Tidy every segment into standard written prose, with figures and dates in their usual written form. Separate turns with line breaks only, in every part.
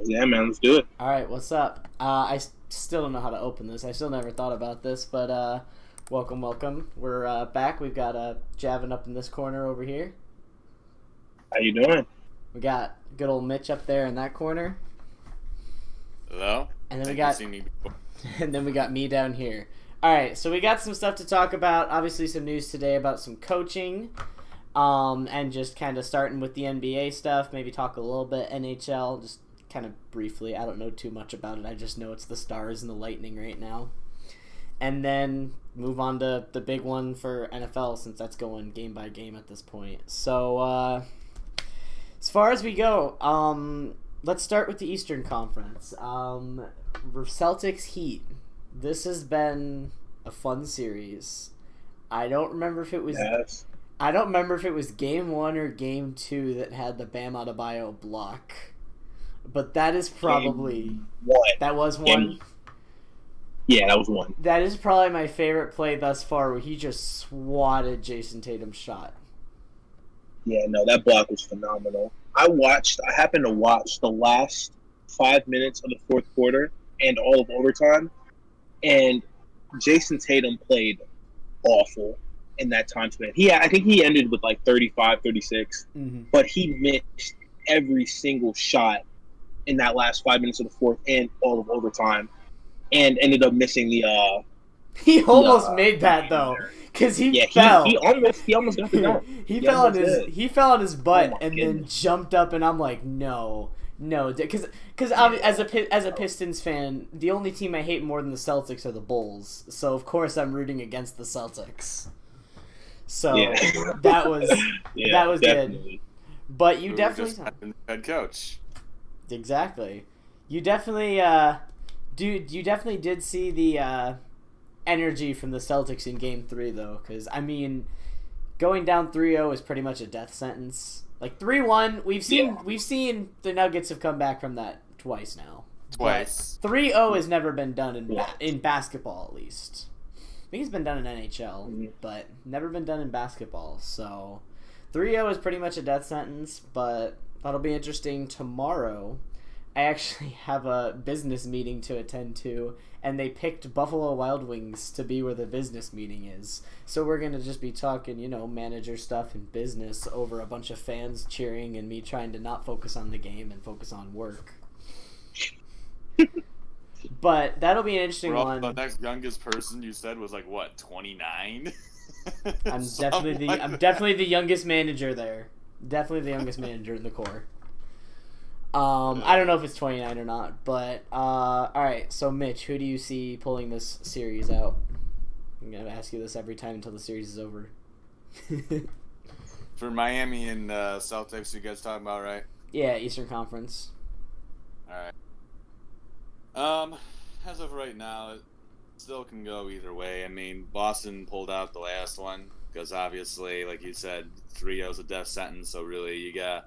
Yeah, man, let's do it.
All right, what's up? Still don't know how to open this. I still never thought about this, but welcome, welcome. We're back. We've got Javin up in this corner over here.
How you doing?
We got good old Mitch up there in that corner,
Hello?
and then we
Thank
got
you, see me before.
and then we got me down here. All right, so we got some stuff to talk about. Obviously, some news today about some coaching, and just kind of starting with the NBA stuff. Maybe talk a little bit NHL, just kind of briefly. I don't know too much about it. I just know it's the Stars and the Lightning right now. And then move on to the big one for NFL, since that's going game by game at this point. So, as far as we go, let's start with the Eastern Conference. Celtics Heat. This has been a fun series. I don't remember if it was.
Yes.
I don't remember if it was game 1 or game 2 that had the Bam Adebayo block, but that is probably
Game one.
that was one.
Yeah, that was one.
That is probably my favorite play thus far, where he just swatted Jason Tatum's shot.
Yeah, no, that block was phenomenal. I happened to watch the last 5 minutes of the fourth quarter and all of overtime, and Jason Tatum played awful in that time span. I think he ended with like 35, 36, but he missed every single shot in that last 5 minutes of the fourth and all of overtime, and ended up missing the.
He almost made that though, because he fell.
He almost got the dunk.
He fell on his butt and
goodness.
then jumped up, and I'm like, no, because as a Pistons fan, the only team I hate more than the Celtics are the Bulls. So of course I'm rooting against the Celtics. So that was
definitely
good. But you
Who
definitely
just happened to head coach.
exactly. You definitely you definitely did see the energy from the Celtics in Game 3 though, because I mean, going down 3-0 is pretty much a death sentence. Like 3-1, we've seen the Nuggets have come back from that twice now.
Twice.
3-0 has never been done in basketball, at least. I think it's been done in NHL, but never been done in basketball. So 3-0 is pretty much a death sentence, but that'll be interesting tomorrow. I actually have a business meeting to attend to, and they picked Buffalo Wild Wings to be where the business meeting is. So we're going to just be talking, manager stuff and business over a bunch of fans cheering and me trying to not focus on the game and focus on work. But that'll be an interesting one.
The next youngest person you said was like what, 29?
I'm definitely the youngest manager there. Definitely the youngest manager in the core. I don't know if it's 29 or not, but all right. So Mitch, who do you see pulling this series out? I'm gonna ask you this every time until the series is over.
For Miami and Celtics, you guys talking about, right?
Yeah, Eastern Conference.
All right. As of right now, it still can go either way. I mean, Boston pulled out the last one because obviously, like you said, 3-0 is a death sentence. So really, you gotta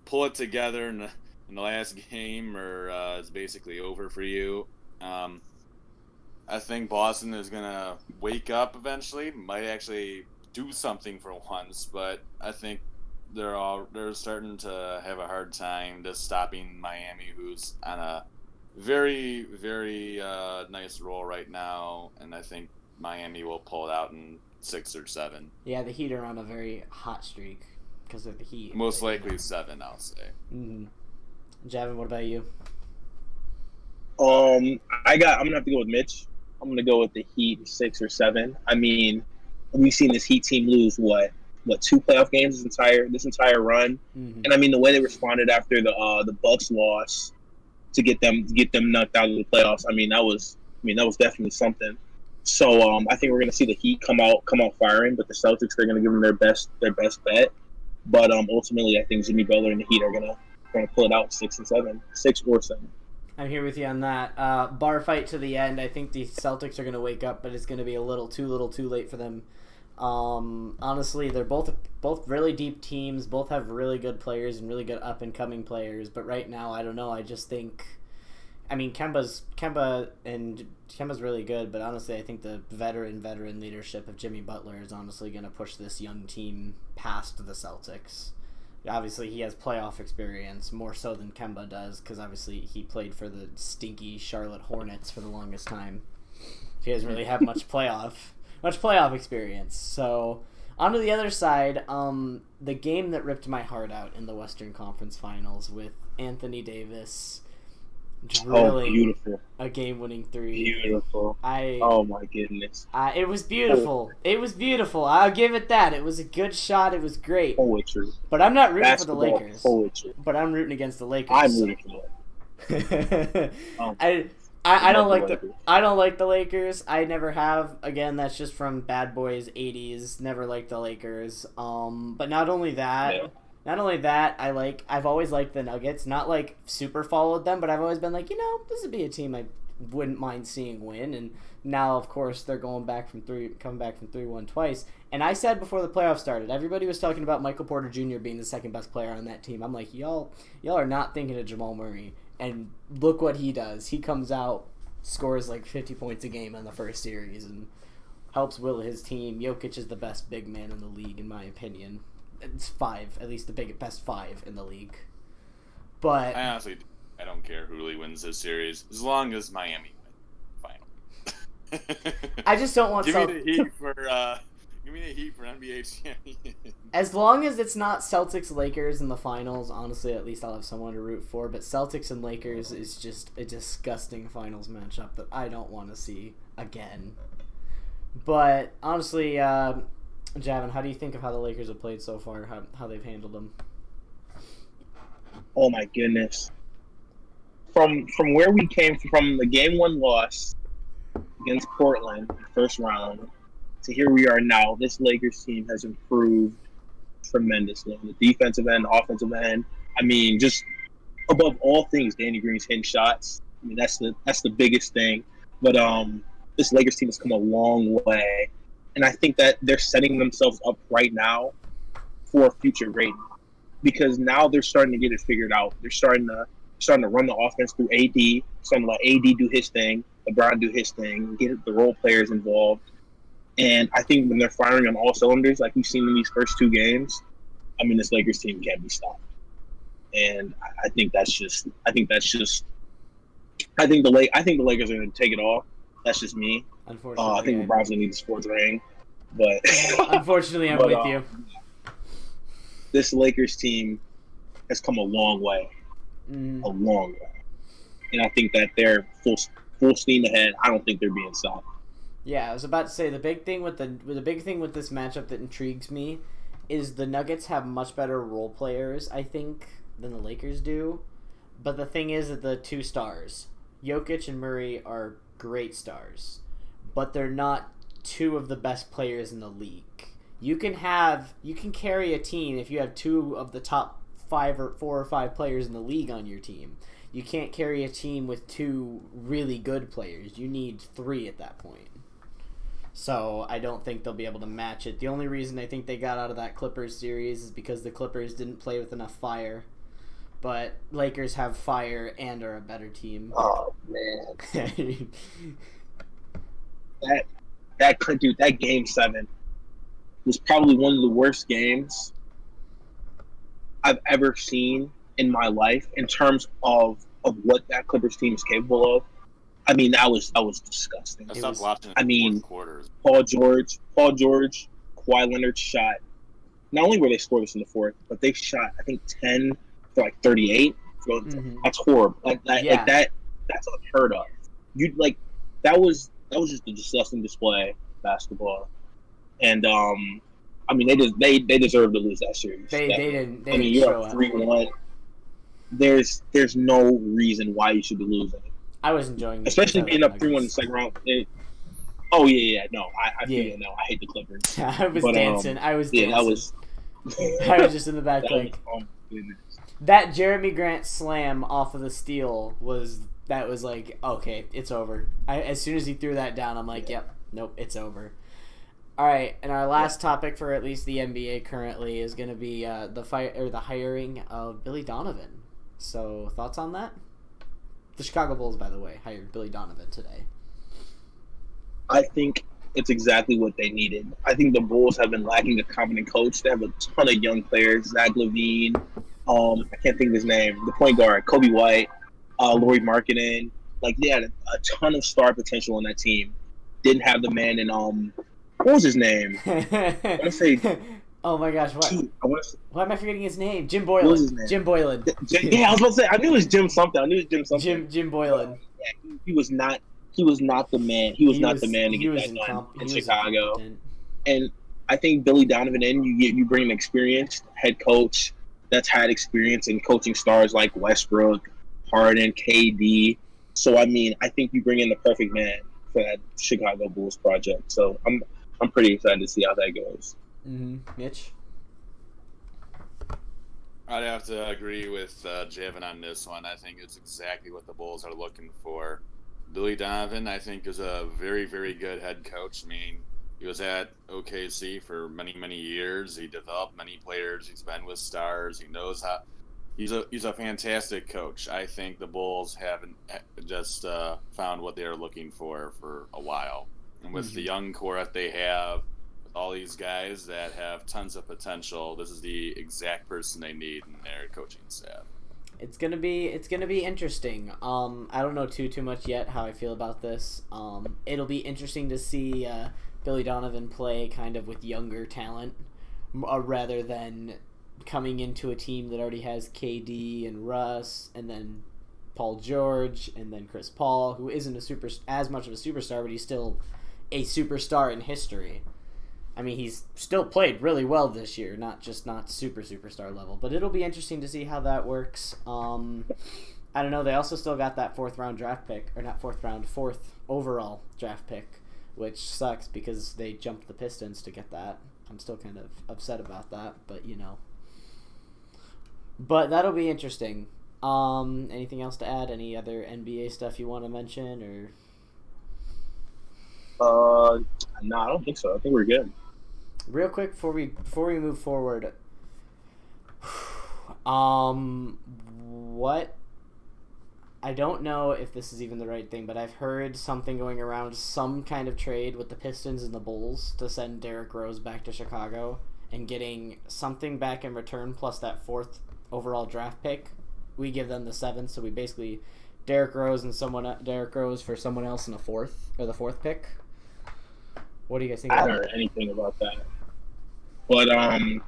pull it together in the last game, or it's basically over for you. I think Boston is gonna wake up eventually. Might actually do something for once, but I think they're starting to have a hard time just stopping Miami, who's on a very, very nice roll right now, and I think Miami will pull it out in 6 or 7.
Yeah, the Heat are on a very hot streak because of the Heat.
Most likely 7, I'll say.
Mm-hmm. Javin, what about you?
I'm gonna have to go with Mitch. I'm gonna go with the Heat 6 or 7. I mean, we've seen this Heat team lose what 2 playoff games this entire run, and I mean the way they responded after the Bucks loss to get them knocked out of the playoffs. I mean that was definitely something. So I think we're gonna see the Heat come out firing, but the Celtics, they're gonna give them their best bet. But ultimately, I think Jimmy Butler and the Heat are gonna pull it out 6 or 7.
I'm here with you on that. Bar fight to the end. I think the Celtics are going to wake up, but it's going to be a little too late for them. Honestly, they're both really deep teams. Both have really good players and really good up and coming players. But right now, I don't know. I just think, I mean, Kemba's really good. But honestly, I think the veteran leadership of Jimmy Butler is honestly going to push this young team past the Celtics. Obviously, he has playoff experience more so than Kemba does, because obviously he played for the stinky Charlotte Hornets for the longest time. He doesn't really have much playoff experience. So, onto the other side, the game that ripped my heart out in the Western Conference Finals with Anthony Davis drilling a game-winning three.
Beautiful. Oh my goodness.
It was beautiful. It was beautiful. I'll give it that. It was a good shot. It was great.
Poetry.
But I'm not rooting
Basketball
for the Lakers.
Poetry.
But I'm rooting against the Lakers.
I'm rooting for
the Lakers. I don't like the Lakers. I never have. Again, that's just from Bad Boys 80s. Never liked the Lakers. But not only that, I've always liked the Nuggets. Not like super followed them, but I've always been like, this would be a team I wouldn't mind seeing win. And now, of course, they're coming back from 3-1 twice. And I said before the playoffs started, everybody was talking about Michael Porter Jr. being the second best player on that team. I'm like, y'all are not thinking of Jamal Murray. And look what he does. He comes out, scores like 50 points a game in the first series, and helps will his team. Jokic is the best big man in the league, in my opinion. It's at least the best 5 in the league. But
I honestly, I don't care who really wins this series, as long as Miami win final.
I just don't want
Give me the Heat for NBA champion.
As long as it's not Celtics-Lakers in the finals, honestly, at least I'll have someone to root for. But Celtics and Lakers is just a disgusting finals matchup that I don't want to see again. But honestly, Javin, how do you think of how the Lakers have played so far? How they've handled them?
Oh my goodness! From where we came from, the game 1 loss against Portland, in the first round, to here we are now. This Lakers team has improved tremendously on the defensive end, offensive end. I mean, just above all things, Danny Green's hitting shots. I mean, that's the biggest thing. But this Lakers team has come a long way, and I think that they're setting themselves up right now for future greatness, because now they're starting to get it figured out. They're starting to run the offense through AD, starting to let AD do his thing, LeBron do his thing, get the role players involved. And I think when they're firing on all cylinders, like we've seen in these first 2 games, I mean, this Lakers team can't be stopped. And I think the Lakers are going to take it all. That's just me.
Unfortunately,
I think LeBron's going to need the 4th ring, but
unfortunately, I'm with you.
This Lakers team has come a long way, a long way, and I think that they're full steam ahead. I don't think they're being stopped.
Yeah, I was about to say the big thing with this matchup that intrigues me is the Nuggets have much better role players, I think, than the Lakers do. But the thing is that the 2 stars, Jokic and Murray, are great stars, but they're not 2 of the best players in the league. You can carry a team if you have 2 of the top 4 or 5 players in the league on your team. You can't carry a team with 2 really good players. You need 3 at that point. So I don't think they'll be able to match it. The only reason I think they got out of that Clippers series is because the Clippers didn't play with enough fire. But Lakers have fire and are a better team.
Oh man, that game 7 was probably one of the worst games I've ever seen in my life in terms of what that Clippers team is capable of. I mean, that was disgusting.
I stopped watching. Quarters.
Paul George, Kawhi Leonard shot. Not only were they scoreless in the 4th, but they shot, I think, 10 for like 38. So that's horrible. That's unheard of. That was just a disgusting display of basketball. And I mean, they deserve to lose that series.
They didn't.
I mean, you're up 3-1. There's no reason why you should be losing.
I was enjoying it.
Especially being up 3-1 in the second round. I feel it now. I hate the Clippers.
I was dancing. I was dancing.
That was...
I was just in the back like...
Oh, goodness.
That Jeremy Grant slam off of the steal was like, okay, it's over. As soon as he threw that down, I'm like, yep, nope, it's over. All right, and our last topic for at least the NBA currently is going to be the hiring of Billy Donovan. So, thoughts on that? The Chicago Bulls, by the way, hired Billy Donovan today.
I think it's exactly what they needed. I think the Bulls have been lacking a competent coach. They have a ton of young players. Zach LaVine, I can't think of his name. The point guard, Kobe White, Lauri Markkanen. Like they had a ton of star potential on that team. Didn't have the man in what was his name? I want to say.
Oh my gosh, what? Why am I forgetting his name? Jim Boylan.
What was his name?
Jim Boylan.
Yeah, I was about to say. I knew it was Jim something.
Jim Boylan.
Yeah, he was not. He was not the man. He was not the man to get that done in Chicago. And I think Billy Donovan you bring an experienced head coach that's had experience in coaching stars like Westbrook, Harden, KD. So I mean, I think you bring in the perfect man for that Chicago Bulls project. So I'm pretty excited to see how that goes.
Mitch?
I'd have to agree with Javin on this one. I think it's exactly what the Bulls are looking for. Billy Donovan, I think, is a very, very good head coach. I mean, he was at OKC for many, many years. He developed many players. He's been with stars. He knows how. He's a fantastic coach. I think the Bulls haven't just found what they are looking for a while. And with the young core that they have, with all these guys that have tons of potential, this is the exact person they need in their coaching staff.
It's gonna be interesting. I don't know too much yet how I feel about this. It'll be interesting to see Billy Donovan play kind of with younger talent rather than coming into a team that already has KD and Russ and then Paul George and then Chris Paul, who isn't as much of a superstar, but he's still a superstar in history. I mean, he's still played really well this year, not superstar level. But it'll be interesting to see how that works. I don't know. They also still got that fourth overall draft pick, which sucks because they jumped the Pistons to get that. I'm still kind of upset about that, but you know. But that'll be interesting. Anything else to add? Any other NBA stuff you want to mention, or?
No, I don't think so. I think we're good.
Real quick before we move forward, what? I don't know if this is even the right thing, but I've heard something going around, some kind of trade with the Pistons and the Bulls to send Derrick Rose back to Chicago and getting something back in return plus that fourth overall draft pick. We give them the seventh, so we basically Derrick Rose for someone else in the fourth pick. What do you guys think?
I haven't heard anything about that, but I'm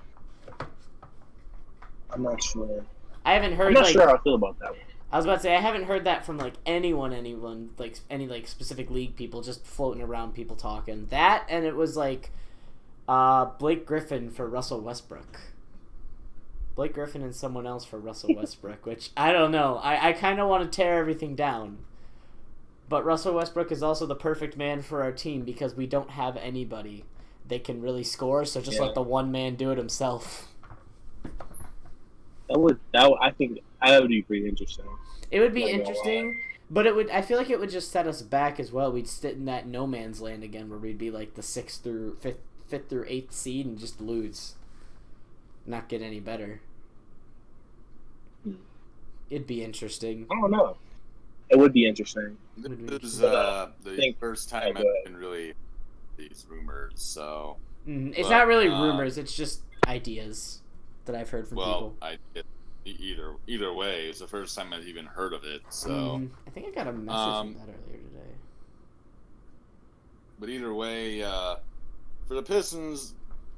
not sure.
I haven't heard.
I'm not sure how I feel about that one.
I was about to say I haven't heard that from like anyone, like any like specific league people, just floating around, people talking that, and it was like Blake Griffin for Russell Westbrook. Blake Griffin and someone else for Russell Westbrook, which I don't know. I kind of want to tear everything down. But Russell Westbrook is also the perfect man for our team because we don't have anybody that can really score, so just let the one man do it himself.
I think that would be pretty interesting.
It would be interesting, but I feel like it would just set us back as well. We'd sit in that no man's land again where we'd be like the fifth through 8th seed and just lose. Not get any better. It'd be interesting.
I don't know. It would be interesting.
This is the first time I've been really these rumors, so
it's not really rumors. It's just ideas that I've heard from people.
Either way, it's the first time I've even heard of it. So
I think I got a message from that earlier today.
But either way, for the Pistons,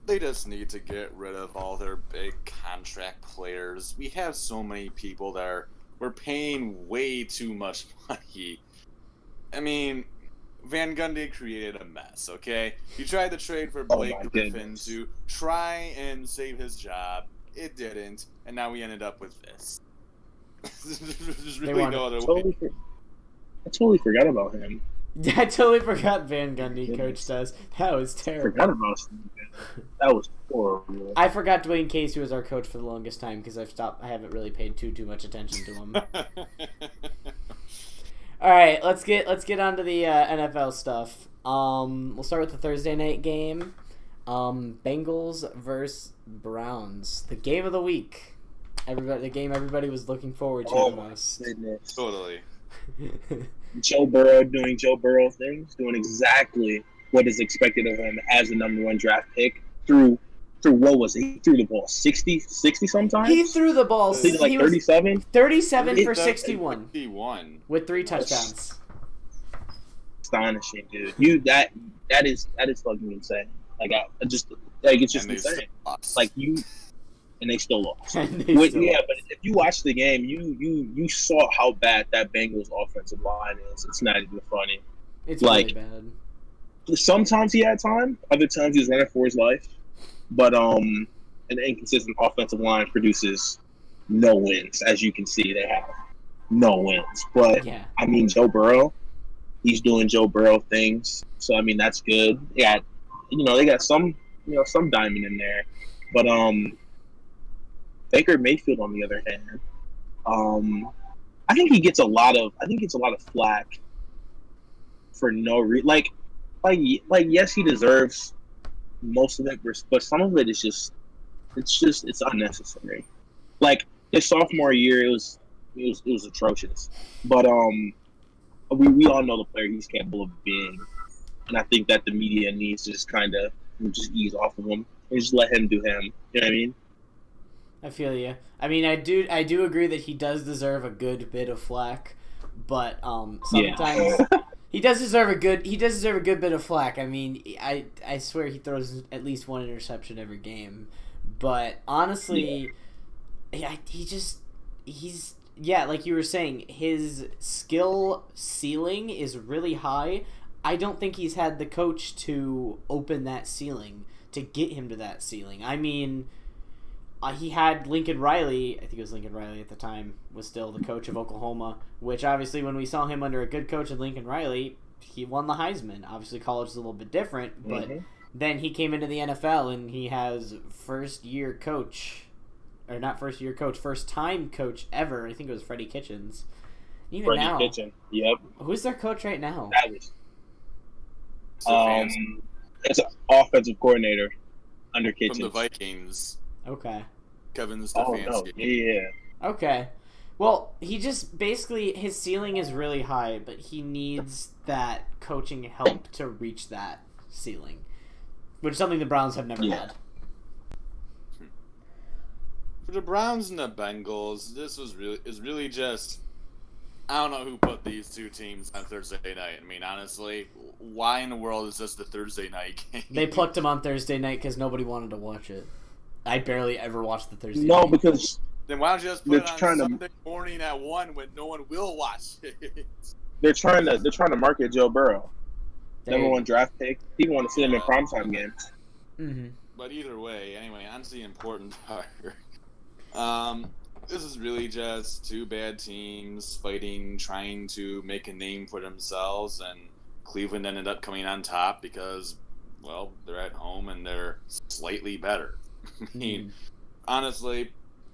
they just need to get rid of all their big contract players. We have so many people that we're paying way too much money. I mean, Van Gundy created a mess, okay? You tried to trade for Blake Griffin to try and save his job. It didn't, and now we ended up with this. There's really no other way.
I totally forgot about him.
Yeah, I totally forgot Van Gundy coached us. That was terrible.
I forgot about him. That was horrible.
I forgot Dwayne Casey was our coach for the longest time because I haven't really paid too much attention to him. All right, let's get on to the NFL stuff. We'll start with the Thursday night game. Bengals versus Browns. The game of the week. The game everybody was looking forward to the most.
Totally.
Joe Burrow doing Joe Burrow things, doing exactly what is expected of him as the number 1 draft pick through what was it? He threw the ball 60 sometimes?
He threw the ball.
He like 37?
37 for 61.
61.
With 3 touchdowns.
Astonishing, dude. That is fucking insane. Like it's just insane. Like and they still lost. But if you watch the game, you saw how bad that Bengals offensive line is. It's not even funny.
It's like, really bad.
Sometimes he had time, other times he was running for his life. But an inconsistent offensive line produces no wins, as you can see. They have no wins. But I mean, Joe Burrow, he's doing Joe Burrow things. So I mean, that's good. They got some diamond in there. But Baker Mayfield, on the other hand, I think he gets a lot of flack for no reason. Like yes, he deserves most of it, but some of it is it's unnecessary. Like his sophomore year, it was atrocious. But we all know the player he's capable of being, and I think that the media needs to just kind of just ease off of him and just let him do him. You know what I mean?
I feel you. I mean, I do agree that he does deserve a good bit of flack, but sometimes he does deserve a good bit of flack. I mean, I swear he throws at least 1 interception every game, but honestly, he's like you were saying, his skill ceiling is really high. I don't think he's had the coach to open that ceiling to get him to that ceiling. I mean, he had Lincoln Riley. I think it was Lincoln Riley at the time was still the coach of Oklahoma, which obviously when we saw him under a good coach in Lincoln Riley, he won the Heisman. Obviously college is a little bit different, but then he came into the NFL and he has first-time coach ever. I think it was Freddie Kitchens. Even now,
Kitchen. Yep.
Who's their coach right now?
It's an offensive coordinator under Kitchens.
From the Vikings.
Okay.
Kevin Stefanski.
Oh, no. Yeah.
Okay. Well, he just basically, his ceiling is really high, but he needs that coaching help to reach that ceiling, which is something the Browns have never had.
For the Browns and the Bengals, this is really just, I don't know who put these two teams on Thursday night. I mean, honestly, why in the world is this the Thursday night game?
They plucked him on Thursday night because nobody wanted to watch it. I barely ever watched the Thursday night.
No, because
then why don't you just put it on Sunday morning at 1 when no one will watch it?
They're trying to market Joe Burrow, number 1 draft pick. People want to see him in primetime games.
Mm-hmm.
But either way, anyway, on to the important part. This is really just 2 bad teams fighting, trying to make a name for themselves, and Cleveland ended up coming on top because, well, they're at home and they're slightly better. I mean, honestly,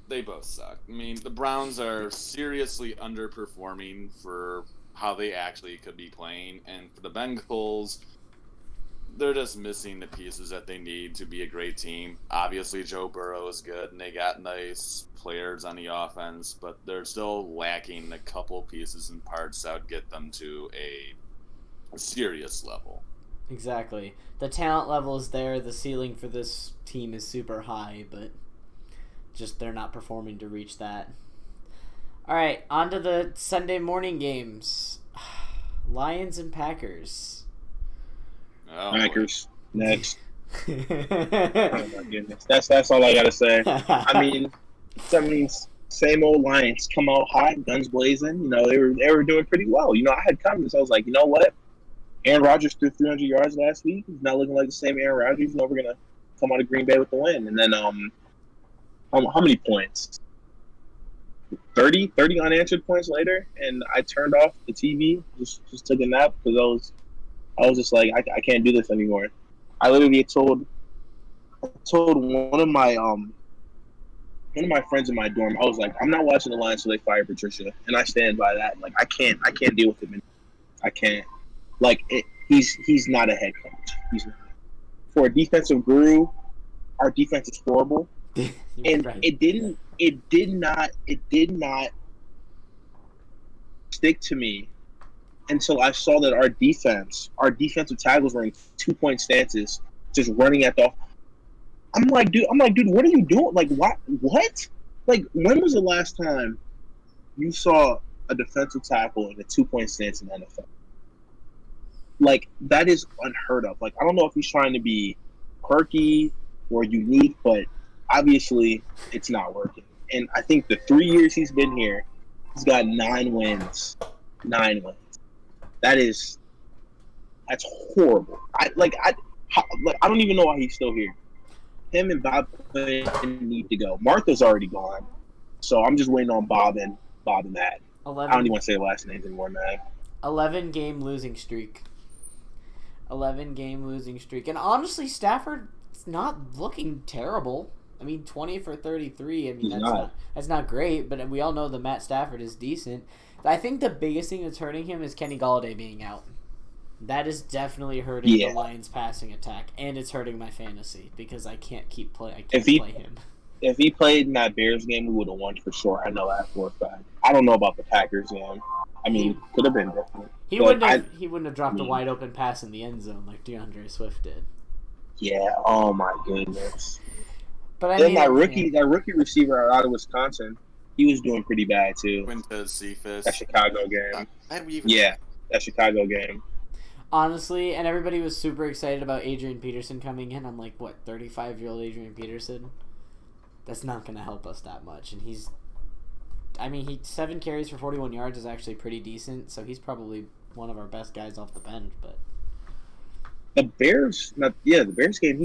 they both suck. I mean, the Browns are seriously underperforming for how they actually could be playing, and for the Bengals, they're just missing the pieces that they need to be a great team. Obviously, Joe Burrow is good, and they got nice players on the offense, but they're still lacking a couple pieces and parts that would get them to a serious level.
Exactly. The talent level is there. The ceiling for this team is super high, but just they're not performing to reach that. All right, on to the Sunday morning games. Lions and Packers.
Oh,
Packers next. Oh my goodness, that's all I gotta say. I mean, same old Lions come out hot, guns blazing. You know, they were doing pretty well. You know, I had confidence. I was like, you know what? Aaron Rodgers threw 300 yards last week. He's not looking like the same Aaron Rodgers. You know, we're gonna come out of Green Bay with the win. And then, how many points? 30 unanswered points later, and I turned off the TV. Just took a nap because I was just like, I can't do this anymore. I literally told one of my friends in my dorm. I was like, I'm not watching the Lions until they fire Patricia, and I stand by that. Like, I can't deal with him anymore. I can't. Like, he's not a head coach. He's not. For a defensive guru, our defense is horrible, and
right.
it did not stick to me until I saw that our defensive tackles were in 2-point stances, just running at the. I'm like, dude, what are you doing? Like, what? Like, when was the last time you saw a defensive tackle in a 2-point stance in the NFL? Like, that is unheard of. Like, I don't know if he's trying to be quirky or unique, but obviously it's not working. And I think the 3 years he's been here, he's got 9 wins. 9 wins. That's horrible. I don't even know why he's still here. Him and Bob need to go. Martha's already gone, so I'm just waiting on Bob and Matt. I don't even want to say the last names anymore, man.
11-game losing streak. 11-game losing streak, and honestly, Stafford's not looking terrible. I mean, 20 for 33. I mean, that's not great, but we all know that Matt Stafford is decent. I think the biggest thing that's hurting him is Kenny Golladay being out. That is definitely hurting the Lions' passing attack, and it's hurting my fantasy because I can't play him.
If he played in that Bears game, we would have won for sure. I know that for a fact. I don't know about the Packers game. I mean, could have been different.
He wouldn't have dropped a wide open pass in the end zone like DeAndre Swift did.
Yeah. Oh my goodness.
But
that rookie receiver out of Wisconsin, he was doing pretty bad too.
Quintez Cephas.
That Chicago game. That Chicago game.
Honestly, and everybody was super excited about Adrian Peterson coming in. I'm like, what, 35-year-old Adrian Peterson? That's not going to help us that much. And he 7 carries for 41 yards is actually pretty decent, so he's probably one of our best guys off the bench. But
the Bears game,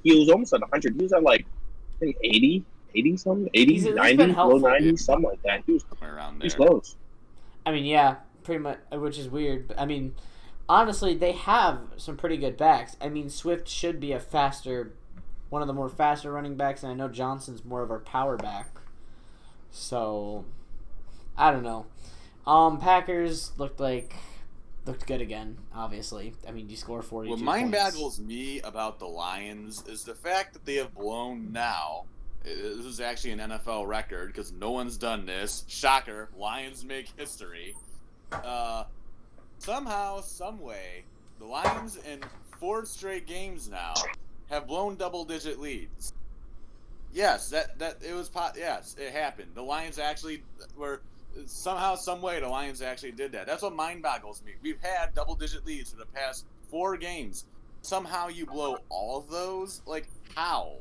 he was almost at 100. He was at like, I think 80 something, 80, 90, low 90, something like that. He was around there. He's close.
I mean, yeah, pretty much, which is weird. But I mean, honestly, they have some pretty good backs. I mean, Swift should be one of the more faster running backs, and I know Johnson's more of our power back. So, I don't know. Packers looked good again, obviously. I mean, you score 42
What
points.
baggles me about the Lions is the fact that they have blown now. This is actually an NFL record because no one's done this. Shocker. Lions make history. Somehow, someway, the Lions in 4 straight games now have blown double-digit leads. Yes, yes, it happened. The Lions actually were somehow, someway, the Lions actually did that. That's what mind boggles me. We've had double-digit leads for the past 4 games. Somehow you blow all of those? Like, how?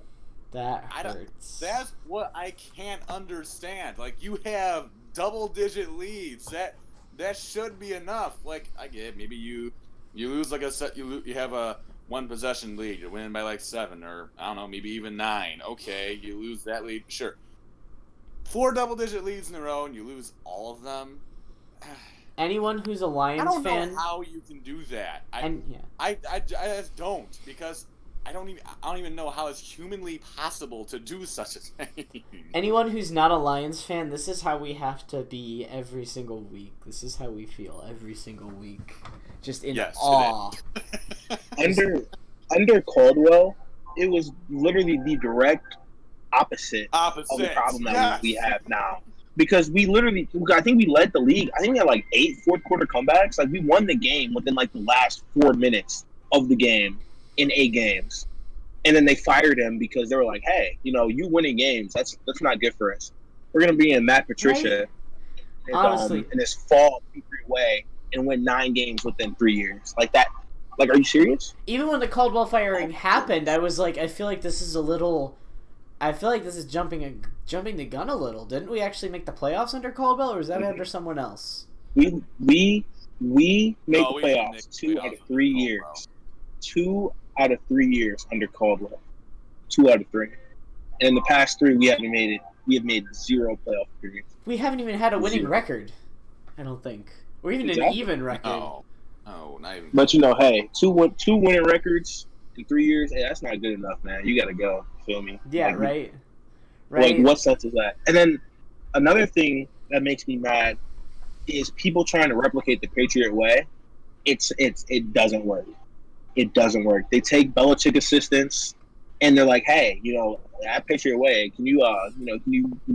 That hurts.
That's what I can't understand. Like, you have double-digit leads. That should be enough. Like, I get it. Maybe you lose like a set. You have a 1-possession lead. You're winning by like 7 or I don't know, maybe even 9. Okay, you lose that lead. Sure. 4 double-digit leads in a row, and you lose all of them.
Anyone who's a Lions fan,
I don't know how you can do that. I just don't, because I don't even know how it's humanly possible to do such a thing.
Anyone who's not a Lions fan, this is how we have to be every single week. This is how we feel every single week. Just in awe.
Under Caldwell, it was literally the direct opposite. of the problem that we have now. Because I think we led the league. I think we had like 8 fourth-quarter comebacks. Like, we won the game within like the last 4 minutes of the game in 8 games. And then they fired him because they were like, hey, you winning games, that's not good for us. We're going to be in Matt Patricia
honestly,
in this fall way and win 9 games within 3 years. Like that. Like, are you serious?
Even when the Caldwell firing happened, I was like, I feel like this is jumping the gun a little. Didn't we actually make the playoffs under Caldwell, or was that under someone else?
We made the playoffs 2 out of 3 years. 2 out of 3 years under Caldwell. 2 out of 3. And in the past 3, we haven't made it. We have made 0 playoff periods.
We haven't even had a winning record, I don't think. Or even an even record.
Oh, not even.
But hey, two winning records in 3 years, hey, that's not good enough, man. You got to go. Feel me?
Yeah,
like,
right.
Like, what sense is that? And then another thing that makes me mad is people trying to replicate the Patriot way. It doesn't work. It doesn't work. They take Belichick assistants, and they're like, hey, that Patriot way, can you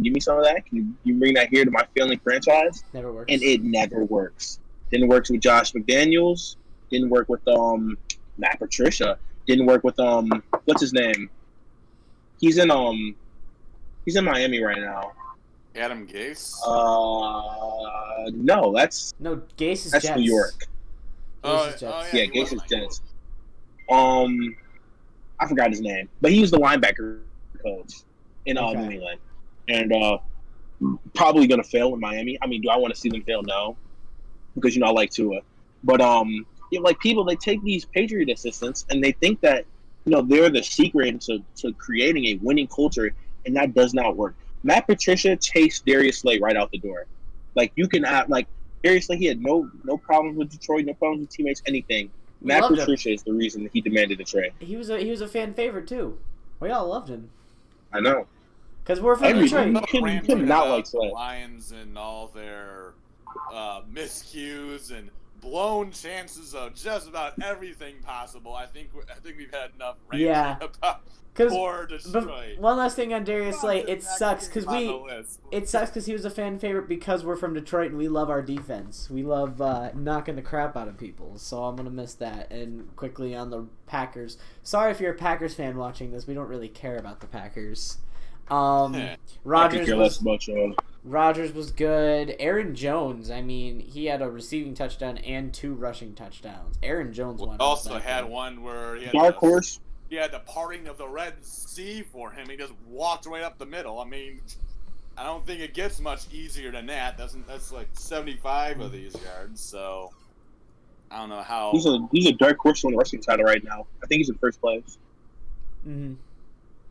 give me some of that? Can you bring that here to my failing franchise?
Never works.
And it never works. Didn't work with Josh McDaniels. Didn't work with Matt Patricia. Didn't work with what's his name? He's in Miami right now.
Adam Gase?
No, that's
Gase is
New York.
Yeah,
Gase is Jets. I forgot his name, but he was the linebacker coach in New England, and probably gonna fail in Miami. I mean, do I want to see them fail? No, because I like Tua, but like people, they take these Patriot assistants and they think that they're the secret to creating a winning culture, and that does not work. Matt Patricia chased Darius Slay right out the door. Like you can like Darius Slay, he had no problems with Detroit, no problems with teammates, anything. Matt Patricia is the reason that he demanded a trade.
He was a fan favorite too. We all loved him.
I know.
Because we're from Detroit.
You could not like Slay.
Lions and all their miscues and blown chances of just about everything possible. I think we've had enough ranting about poor Detroit.
One last thing on Darius Slay, it sucks because he was a fan favorite because we're from Detroit and we love our defense. We love knocking the crap out of people. So I'm gonna miss that. And quickly on the Packers. Sorry if you're a Packers fan watching this. We don't really care about the Packers. Rodgers was good. Aaron Jones, I mean, he had a receiving touchdown and 2 rushing touchdowns. Aaron Jones
also had one where he had
dark horse.
He had the parting of the Red Sea for him. He just walked right up the middle. I mean, I don't think it gets much easier than that. That's like 75 of these yards. So I don't know how.
He's a dark horse on the rushing title right now. I think he's in first place.
Mm-hmm.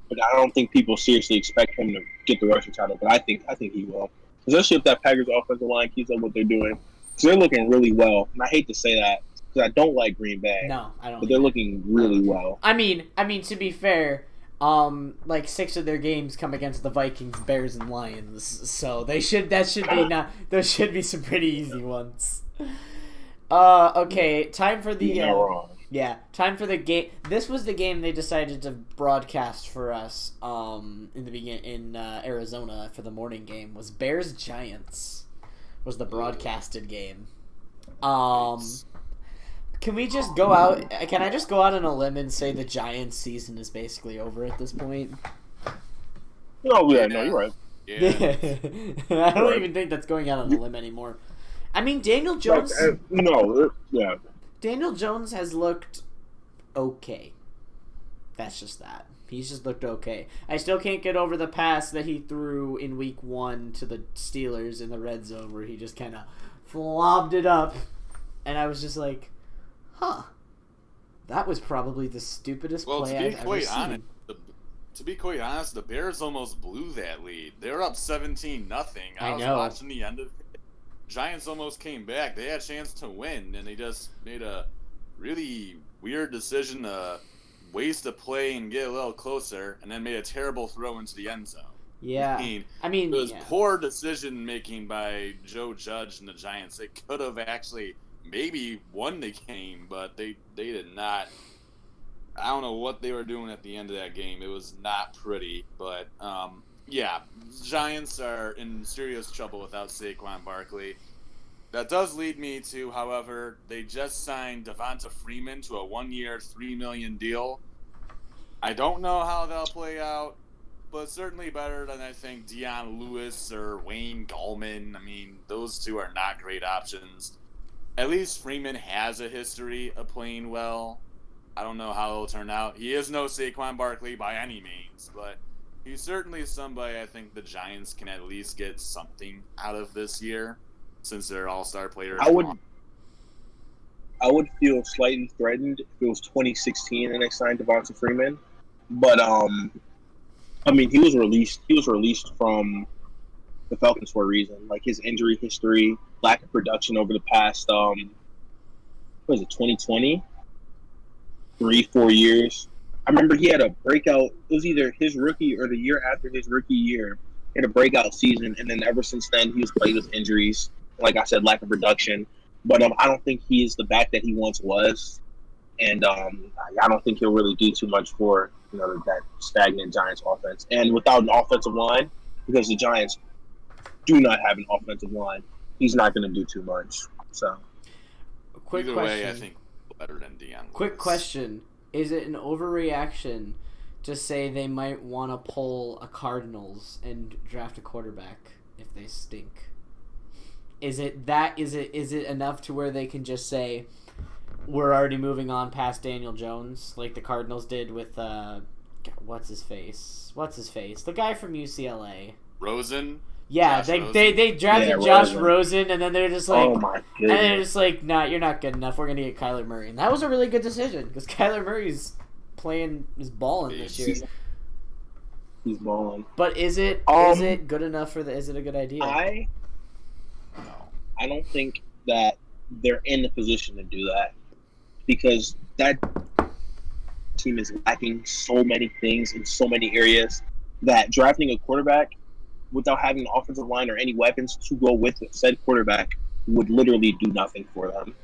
But I don't think people seriously expect him to get the rushing title. But I think he will, especially if that Packers offensive line keeps up what they're doing. Because they're looking really well, and I hate to say that because I don't like Green Bay.
No, I don't.
But they're looking really well.
I mean, to be fair, like 6 of their games come against the Vikings, Bears, and Lions. So those should be some pretty easy ones. Okay, time for the.
You're not wrong.
Yeah, time for the game. This was the game they decided to broadcast for us in Arizona for the morning game. Was Bears Giants was the broadcasted game. Can we just go out? Can I just go out on a limb and say the Giants season is basically over at this point?
No, you're right.
Yeah.
I don't even think that's going out on a limb anymore. I mean, Daniel Jones. Daniel Jones has looked okay. That's just that. He's just looked okay. I still can't get over the pass that he threw in week 1 to the Steelers in the red zone where he just kind of flobbed it up. And I was just like, huh. That was probably the stupidest play I've ever seen.
To be quite honest, the Bears almost blew that lead. They were up 17-0. I was watching the end of it. Giants almost came back. They had a chance to win, and they just made a really weird decision to waste a play and get a little closer, and then made a terrible throw into the end zone.
Yeah.
I mean it was poor decision-making by Joe Judge and the Giants. They could have actually maybe won the game, but they did not. I don't know what they were doing at the end of that game. It was not pretty, but yeah, Giants are in serious trouble without Saquon Barkley. That does lead me to, however, they just signed Devonta Freeman to a 1-year, $3 million deal. I don't know how they'll play out, but certainly better than I think Deion Lewis or Wayne Gallman. I mean, those two are not great options. At least Freeman has a history of playing well. I don't know how it'll turn out. He is no Saquon Barkley by any means, but he's certainly somebody I think the Giants can at least get something out of this year, since they're all-star players.
I would feel slightly threatened if it was 2016 and they signed Devonta Freeman, but I mean he was released from the Falcons for a reason. Like his injury history, lack of production over the past 2020, 3-4 years. I remember he had a breakout. It was either his rookie or the year after his rookie year. He had a breakout season, and then ever since then, he was plagued with injuries. Like I said, lack of production. But I don't think he is the back that he once was, and I don't think he'll really do too much for that stagnant Giants offense. And without an offensive line, because the Giants do not have an offensive line, he's not going to do too much. So
Quick
Either
question.
way, I think better than Deion.
Quick question. Is it an overreaction to say they might want to pull a Cardinals and draft a quarterback if they stink? Is it enough to where they can just say we're already moving on past Daniel Jones like the Cardinals did with what's his face? The guy from UCLA.
Rosen?
Yeah, they drafted Josh Rosen, and then they're just like,
oh my goodness.
And they're just like, nah, you're not good enough. We're gonna get Kyler Murray, and that was a really good decision because Kyler Murray's is balling this year.
He's balling.
But is it good enough for is it a good idea?
I don't think that they're in the position to do that because that team is lacking so many things in so many areas that drafting a quarterback without having an offensive line or any weapons to go with said quarterback would literally do nothing for them.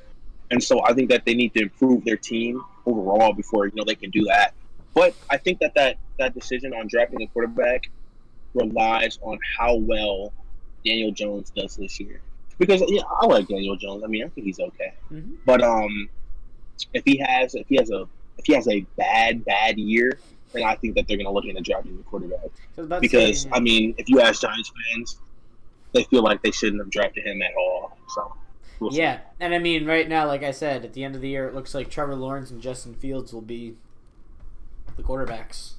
And so I think that they need to improve their team overall before they can do that. But I think that decision on drafting a quarterback relies on how well Daniel Jones does this year. Because I like Daniel Jones. I mean, I think he's okay.
Mm-hmm.
But if he has a bad year, then I think that they're going to look into drafting the quarterback. Because I mean, if you ask Giants fans, they feel like they shouldn't have drafted him at all. So we'll see.
And I mean, right now, like I said, at the end of the year, it looks like Trevor Lawrence and Justin Fields will be the quarterbacks.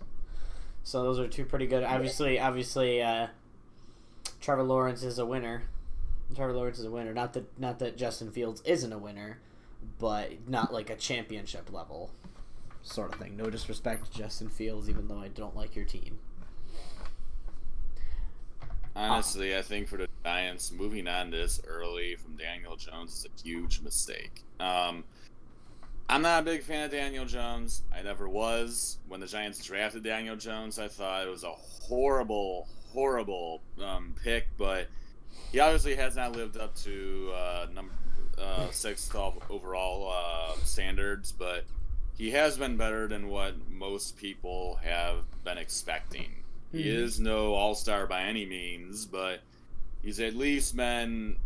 So those are two pretty good. Obviously, Trevor Lawrence is a winner. Not that Justin Fields isn't a winner, but not like a championship level sort of thing. No disrespect to Justin Fields, even though I don't like your team.
Honestly, I think for the Giants, moving on this early from Daniel Jones is a huge mistake. I'm not a big fan of Daniel Jones. I never was. When the Giants drafted Daniel Jones, I thought it was a horrible pick, but he obviously has not lived up to number 6 overall standards, but he has been better than what most people have been expecting. Mm-hmm. He is no all-star by any means, but he's at least been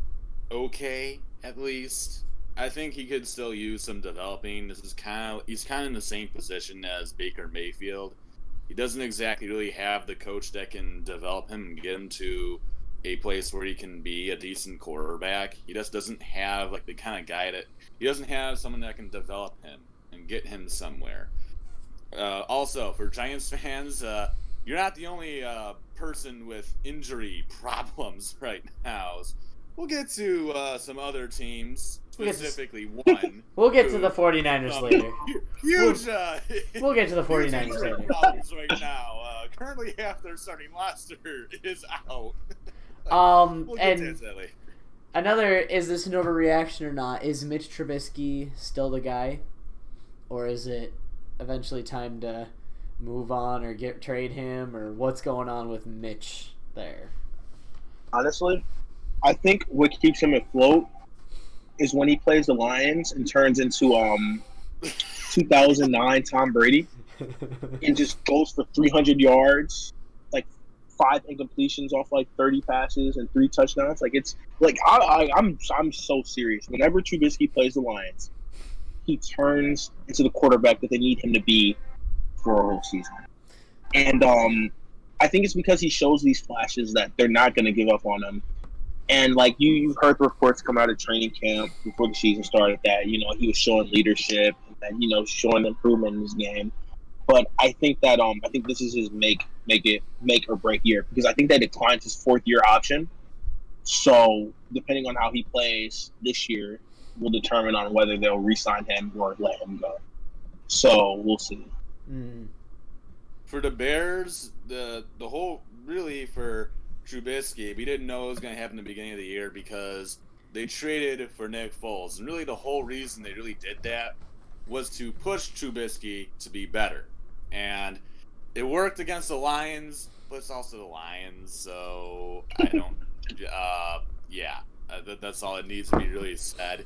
okay, at least. I think he could still use some developing. He's kind of in the same position as Baker Mayfield. He doesn't exactly really have the coach that can develop him and get him to a place where he can be a decent quarterback. He just doesn't have like the kind of guy he doesn't have someone that can develop him and get him somewhere. Also, for Giants fans, you're not the only person with injury problems right now. We'll get to some other teams, specifically one.
We'll get to the 49ers later.
Huge.
We'll get to the 49ers later.
Problems right now. Currently, half their starting roster is out.
We'll get to that later. Another, is this an overreaction or not? Is Mitch Trubisky still the guy? Or is it eventually time to move on or trade him? Or what's going on with Mitch there?
Honestly, I think what keeps him afloat is when he plays the Lions and turns into 2009 Tom Brady and just goes for 300 yards, like 5 incompletions off like 30 passes and 3 touchdowns. Like it's like I'm so serious. Whenever Trubisky plays the Lions, he turns into the quarterback that they need him to be for a whole season. And I think it's because he shows these flashes that they're not going to give up on him. And like you've heard the reports come out of training camp before the season started that he was showing leadership and showing improvement in his game. But I think that I think this is his make or break year because I think they declined his 4th-year option. So depending on how he plays this year, will determine on whether they'll re-sign him or let him go. So we'll see.
For the Bears, the whole really for Trubisky, we didn't know it was going to happen at the beginning of the year because they traded for Nick Foles, and really the whole reason they really did that was to push Trubisky to be better. And it worked against the Lions, but it's also the Lions, so I don't. That's all it needs to be really said.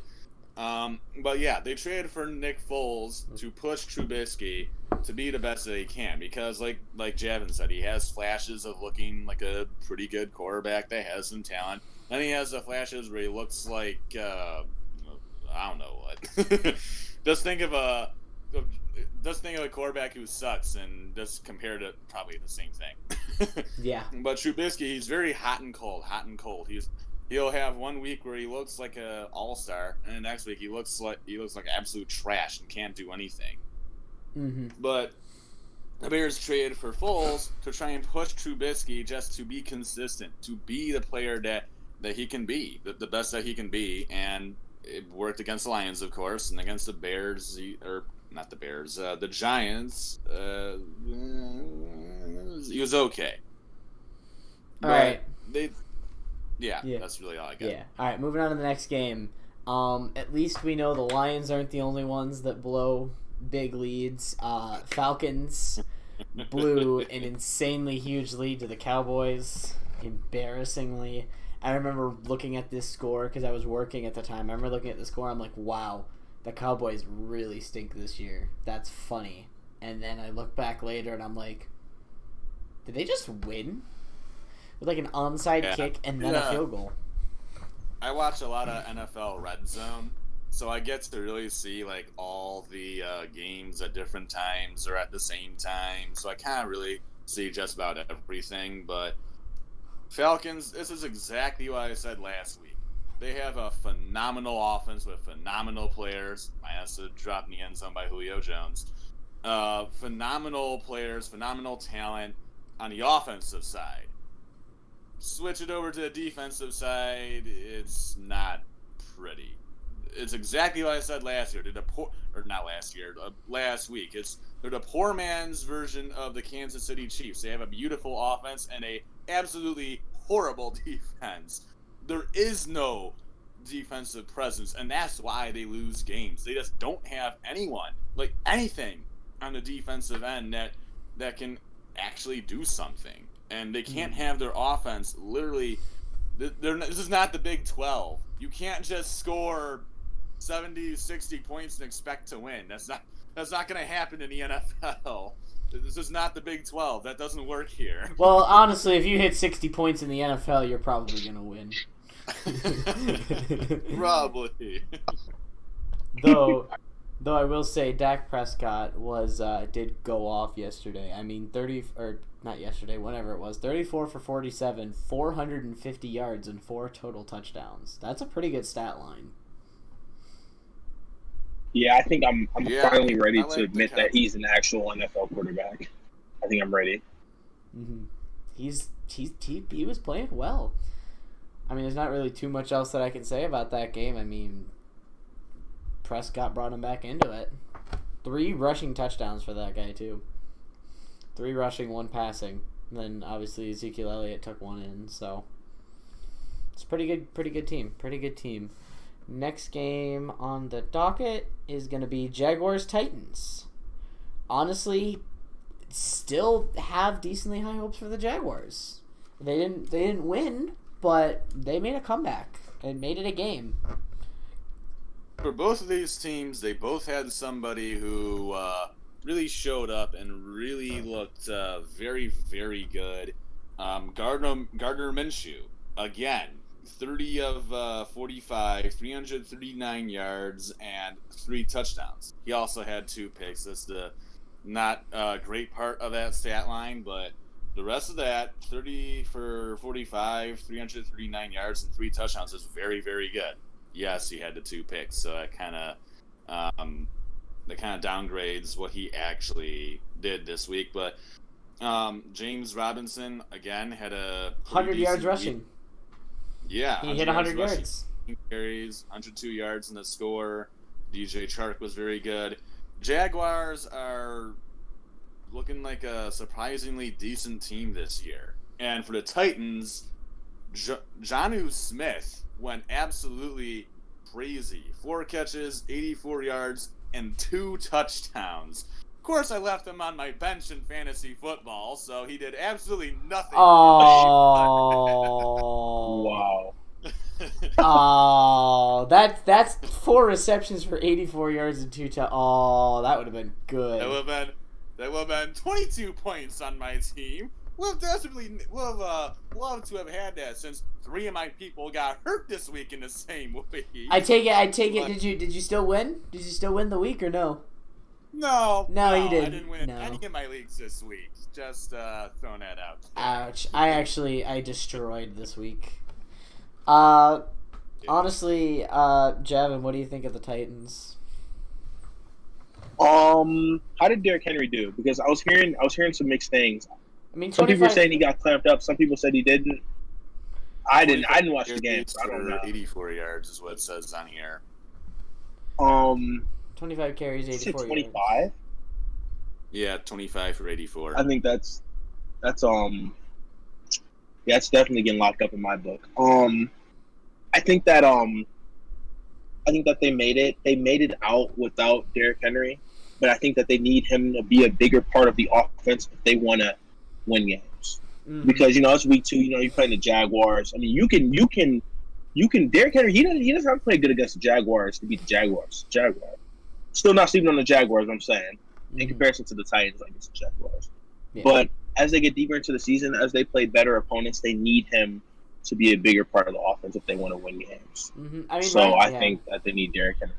But yeah, they traded for Nick Foles to push Trubisky to be the best that he can because, like Javin said, he has flashes of looking like a pretty good quarterback that has some talent. Then he has the flashes where he looks like I don't know what. just think of a quarterback who sucks, and just compare to probably the same thing.
Yeah.
But Trubisky, he's very hot and cold. He'll have one week where he looks like a all-star, and the next week he looks like absolute trash and can't do anything.
Mm-hmm.
But the Bears traded for Foles to try and push Trubisky just to be consistent, to be the player that he can be, the best that he can be, and it worked against the Lions, of course, and against the Bears, not the Bears, the Giants. He was okay.
All right.
Yeah, that's really all I got.
Yeah. All right, moving on to the next game. At least we know the Lions aren't the only ones that blow big leads. Falcons blew an insanely huge lead to the Cowboys, embarrassingly. I remember looking at this score because I was working at the time. I remember looking at the score. I'm like, wow, the Cowboys really stink this year. That's funny. And then I look back later and I'm like, did they just win? With like an onside kick and then a field goal.
I watch a lot of NFL Red Zone, so I get to really see like all the games at different times or at the same time. So I kind of really see just about everything. But Falcons, this is exactly what I said last week. They have a phenomenal offense with phenomenal players. Minus a drop in the end zone by Julio Jones. Phenomenal players, phenomenal talent on the offensive side. Switch it over to the defensive side, it's not pretty. It's exactly what I said last year. Last week. They're the poor man's version of the Kansas City Chiefs. They have a beautiful offense and a absolutely horrible defense. There is no defensive presence, and that's why they lose games. They just don't have anyone, like anything, on the defensive end that can actually do something. And they can't have their offense literally. This is not the Big 12. You can't just score 70, 60 points and expect to win. That's not going to happen in the NFL. This is not the Big 12. That doesn't work here.
Well, honestly, if you hit 60 points in the NFL, you're probably going to win.
Probably.
Though I will say Dak Prescott did go off yesterday. I mean, 34 for 47, 450 yards and 4 total touchdowns. That's a pretty good stat line.
Yeah, I think I'm finally ready to admit that he's an actual NFL quarterback. I think I'm ready.
Mm-hmm. He was playing well. I mean, there's not really too much else that I can say about that game. I mean, Prescott brought him back into it. 3 rushing touchdowns for that guy, too. 3 rushing, 1 passing. And then, obviously, Ezekiel Elliott took 1 in, so it's pretty good team. Next game on the docket is going to be Jaguars-Titans. Honestly, still have decently high hopes for the Jaguars. They didn't win, but they made a comeback and made it a game.
For both of these teams, they both had somebody who really showed up and really looked very, very good. Gardner Minshew, again, 30 of 45, 339 yards, and 3 touchdowns. He also had 2 picks. That's the not great part of that stat line, but the rest of that, 30 for 45, 339 yards, and 3 touchdowns is very, very good. Yes, he had the 2 picks, so that kind of downgrades what he actually did this week. But James Robinson again had a
100 yards rushing.
Yeah,
he hit 100 yards.
Carries, 102 yards in the score. DJ Chark was very good. Jaguars are looking like a surprisingly decent team this year. And for the Titans, Jonnu Smith went absolutely crazy. 4 catches, 84 yards, and 2 touchdowns. Of course, I left him on my bench in fantasy football, so he did absolutely nothing.
Oh,
wow.
Oh, that's 4 receptions for 84 yards and 2 touchdowns. Oh, that would have been good.
That would have been 22 points on my team. we'll definitely love to have had that since 3 of my people got hurt this week in the same week.
I take it. Did you still win? Did you still win the week or no?
No,
you didn't.
I didn't win
No.
any of my leagues this week. Just throwing that out.
Ouch! I destroyed this week. Honestly, Javin, what do you think of the Titans?
How did Derrick Henry do? Because I was hearing some mixed things.
I mean,
some people were saying he got clamped up. Some people said he didn't. I didn't watch the game, so I don't know.
84 yards is what it says on here.
25 carries, 84
25?
yards.
Yeah, 25 for 84.
I think that's it's definitely getting locked up in my book. I think that they made it out without Derrick Henry, but I think that they need him to be a bigger part of the offense if they want to win games. Mm-hmm. Because it's week 2. You're playing the Jaguars. I mean, you can Derrick Henry. He doesn't have to play good against the Jaguars to beat the Jaguars. Still not sleeping on the Jaguars. I'm saying in comparison to the Titans, like it's the Jaguars. Yeah. But as they get deeper into the season, as they play better opponents, they need him to be a bigger part of the offense if they want to win games.
Mm-hmm.
I think that they need Derrick Henry.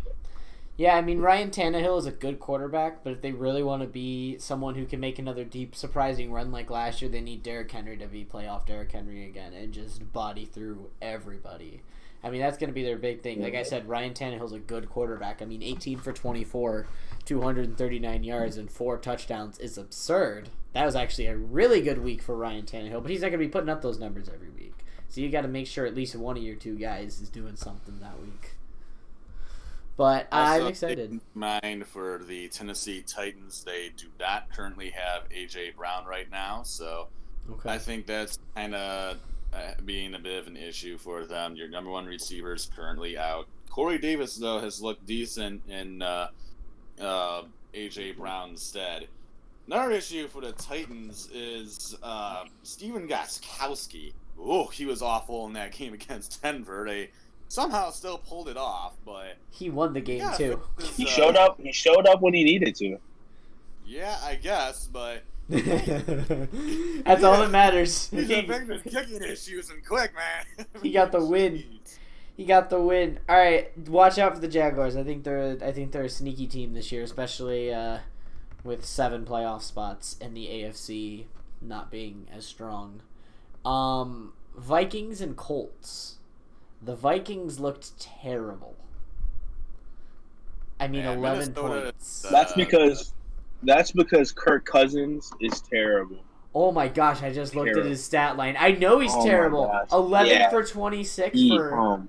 Yeah, I mean, Ryan Tannehill is a good quarterback, but if they really want to be someone who can make another deep, surprising run like last year, they need Derrick Henry to be playoff Derrick Henry again and just body through everybody. I mean, that's going to be their big thing. Like I said, Ryan Tannehill's a good quarterback. I mean, 18 for 24, 239 yards, and 4 touchdowns is absurd. That was actually a really good week for Ryan Tannehill, but he's not going to be putting up those numbers every week. So you got to make sure at least one of your 2 guys is doing something that week. But I'm excited.
Mind for the Tennessee Titans, they do not currently have A.J. Brown right now, so I think that's kind of being a bit of an issue for them. Your number 1 receiver is currently out. Corey Davis, though, has looked decent in A.J. Brown's stead. Another issue for the Titans is Steven Gostkowski. Oh, he was awful in that game against Denver. They somehow still pulled it off, but
he won the game too.
He showed up. He showed up when he needed to.
Yeah, I guess, but
that's all that matters.
He's a victim of kicking issues and quick, man.
He got the win. He got the win. All right, watch out for the Jaguars. I think they're a sneaky team this year, especially with 7 playoff spots and the AFC not being as strong. Vikings and Colts. The Vikings looked terrible. I mean, 11 points.
That's because Kirk Cousins is terrible.
Oh my gosh, I just looked at his stat line. I know he's terrible. 11 for 26 for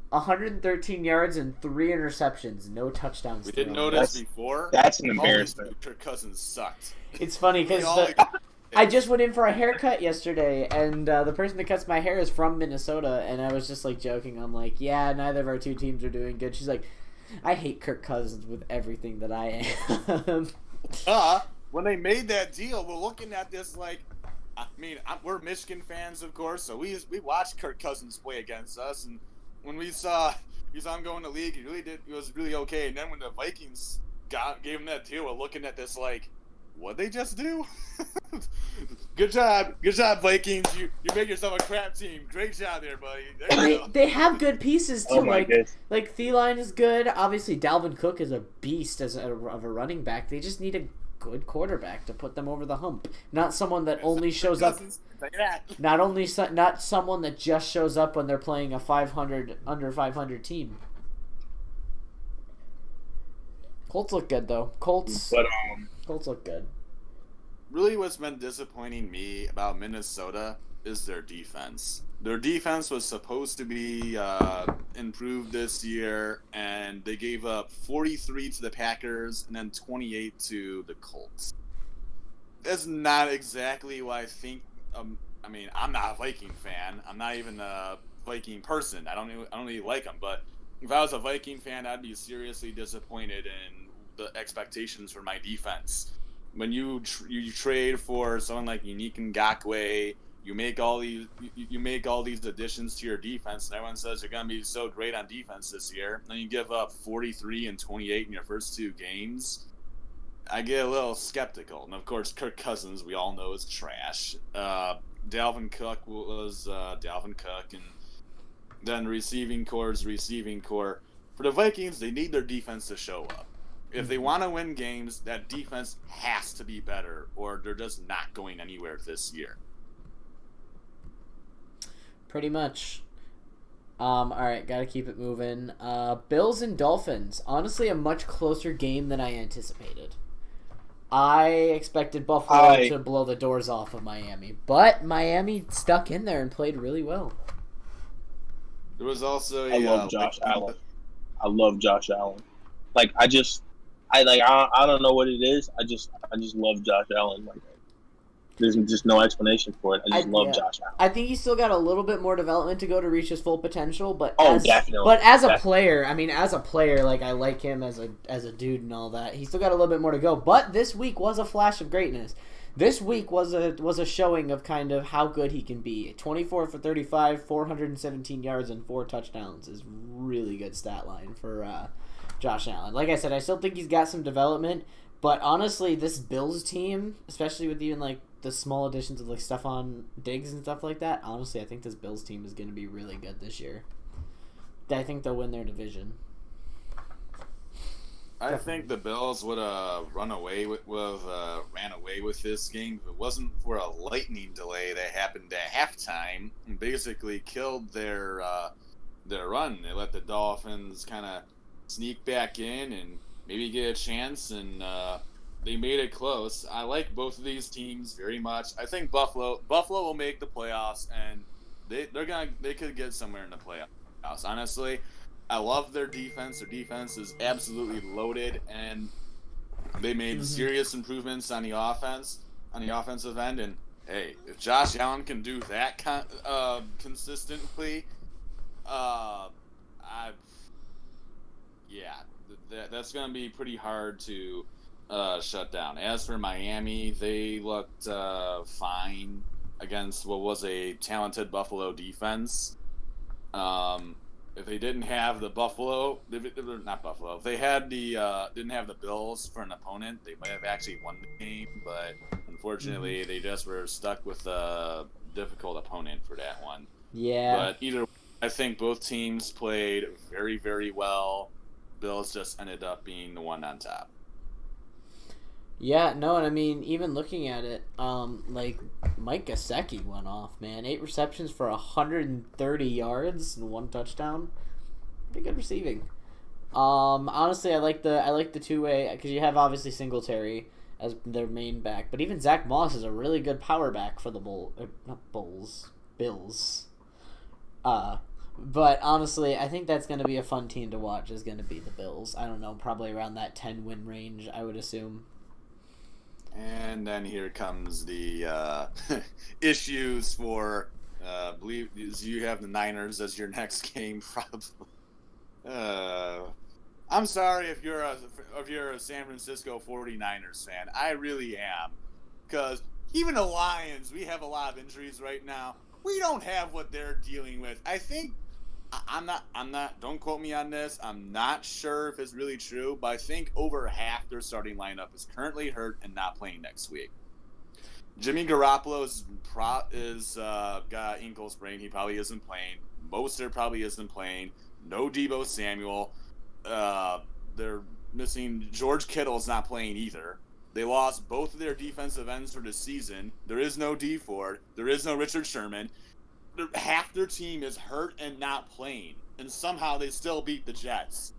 113 yards and 3 interceptions. No touchdowns.
We didn't know this before.
That's an embarrassment.
Kirk Cousins sucked.
It's funny because I just went in for a haircut yesterday, and the person that cuts my hair is from Minnesota, and I was just like joking. I'm like, yeah, neither of our 2 teams are doing good. She's like, I hate Kirk Cousins with everything that I am.
When they made that deal, we're looking at this like, I mean, we're Michigan fans, of course, so we watched Kirk Cousins play against us, and when we saw him go in the league, it was really okay. And then when the Vikings gave him that deal, we're looking at this like, what'd they just do? Good job, Vikings. You made yourself a crap team. Great job there, buddy.
They have good pieces too. Like Thielen is good. Obviously, Dalvin Cook is a beast of a running back. They just need a good quarterback to put them over the hump. Not someone that only shows up. Not someone that just shows up when they're playing a under 500 team. Colts look good though. Colts look good.
Really, what's been disappointing me about Minnesota is their defense. Their defense was supposed to be improved this year, and they gave up 43 to the Packers and then 28 to the Colts. That's not exactly what I think. I mean, I'm not a Viking fan. I'm not even a Viking person. I don't really like them. But if I was a Viking fan, I'd be seriously disappointed in the expectations for my defense. When you trade for someone like Unique Ngakoue, you make all these additions to your defense, and everyone says you're going to be so great on defense this year. Then you give up 43 and 28 in your first 2 games. I get a little skeptical. And of course, Kirk Cousins, we all know, is trash. Dalvin Cook was Dalvin Cook, and then receiving core is receiving core. For the Vikings, they need their defense to show up. If they want to win games, that defense has to be better, or they're just not going anywhere this year.
Pretty much. All right, gotta keep it moving. Bills and Dolphins. Honestly, a much closer game than I anticipated. I expected Buffalo to blow the doors off of Miami, but Miami stuck in there and played really well.
There was also
I love Josh Allen. I love Josh Allen. Like I don't know what it is. I just love Josh Allen. Like there's just no explanation for it. I just love Josh Allen.
I think he's still got a little bit more development to go to reach his full potential, but
definitely.
But as a player, like I like him as a dude and all that. He's still got a little bit more to go. But this week was a flash of greatness. This week was a showing of kind of how good he can be. 24 for 35, 417 yards, and 4 touchdowns is really good stat line for Josh Allen. Like I said, I still think he's got some development, but honestly, this Bills team, especially with even like the small additions of like Stephon Diggs and stuff like that, honestly, I think this Bills team is going to be really good this year. I think they'll win their division.
I think the Bills would have ran away with this game if it wasn't for a lightning delay that happened at halftime and basically killed their run. They let the Dolphins kind of sneak back in and maybe get a chance, and they made it close. I like both of these teams very much. I think Buffalo will make the playoffs, and they could get somewhere in the playoffs. Honestly, I love their defense. Their defense is absolutely loaded, and they made serious improvements on the offensive end. And hey, if Josh Allen can do that consistently, that's going to be pretty hard to shut down. As for Miami, they looked fine against what was a talented Buffalo defense. If they didn't have the if they had didn't have the Bills for an opponent, they might have actually won the game. But unfortunately, they just were stuck with a difficult opponent for that one.
Yeah.
But either way, I think both teams played very, very well. Bills just ended up being the one on top.
Yeah, no, and I mean, even looking at it, like, Mike Gesicki went off, man. 8 receptions for 130 yards and 1 touchdown. Pretty good receiving. Honestly, I like the two-way, because you have, obviously, Singletary as their main back, but even Zach Moss is a really good power back for the Bills. But honestly, I think that's going to be a fun team to watch, is going to be the Bills. I don't know, probably around that 10-win range, I would assume.
And then here comes the issues for believe you have the Niners as your next game, probably. I'm sorry if you're a San Francisco 49ers fan. I really am, because even the Lions, we have a lot of injuries right now. We don't have what they're dealing with. I think I'm not. Don't quote me on this. I'm not sure if it's really true, but I think over half their starting lineup is currently hurt and not playing next week. Jimmy Garoppolo's got ankle sprain. He probably isn't playing. Mostert probably isn't playing. No Deebo Samuel. They're missing. George Kittle's not playing either. They lost both of their defensive ends for the season. There is no Dee Ford. There is no Richard Sherman. Half their team is hurt and not playing, and somehow they still beat the Jets.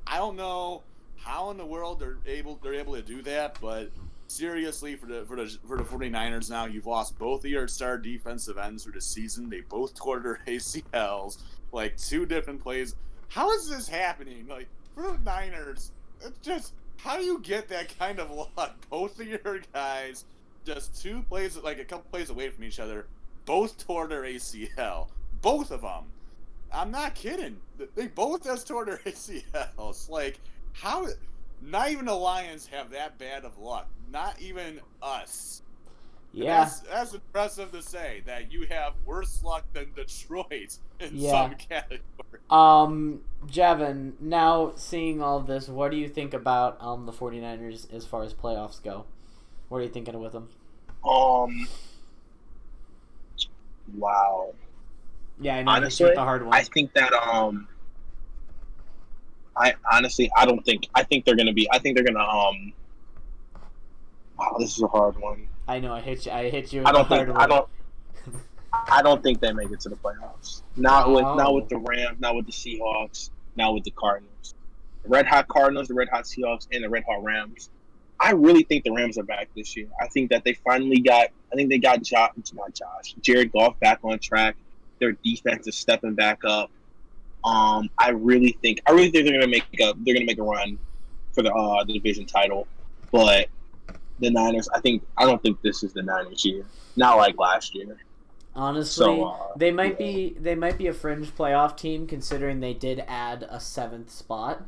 I don't know how in the world they're able to do that, but seriously, for the 49ers now, you've lost both of your star defensive ends for the season. They both tore their ACLs, like 2 different plays. How is this happening? Like, for the Niners, it's just, how do you get that kind of luck? Both of your guys, just 2 plays, like a couple plays away from each other, both tore their ACL. Both of them. I'm not kidding. They both just tore their ACLs. Like, how? Not even the Lions have that bad of luck. Not even us.
Yeah.
That's impressive to say that you have worse luck than Detroit in
Yeah.
some categories.
Javin, now seeing all of this, what do you think about the 49ers as far as playoffs go? What are you thinking with them?
Wow.
Yeah, I know.
Honestly,
the hard one.
I think that I think they're gonna wow, this is a hard one.
I know. I hit you with the hard one.
I don't think they make it to the playoffs. Not with the Rams, not with the Seahawks, not with the Cardinals. The Red Hot Cardinals, the Red Hot Seahawks, and the Red Hot Rams. I really think the Rams are back this year. I think that they finally got. I think they got Jared Goff back on track. Their defense is stepping back up. I really think they're gonna make a run for the division title, but the Niners. I don't think this is the Niners year. Not like last year.
Honestly, they might be a fringe playoff team considering they did add a 7th spot.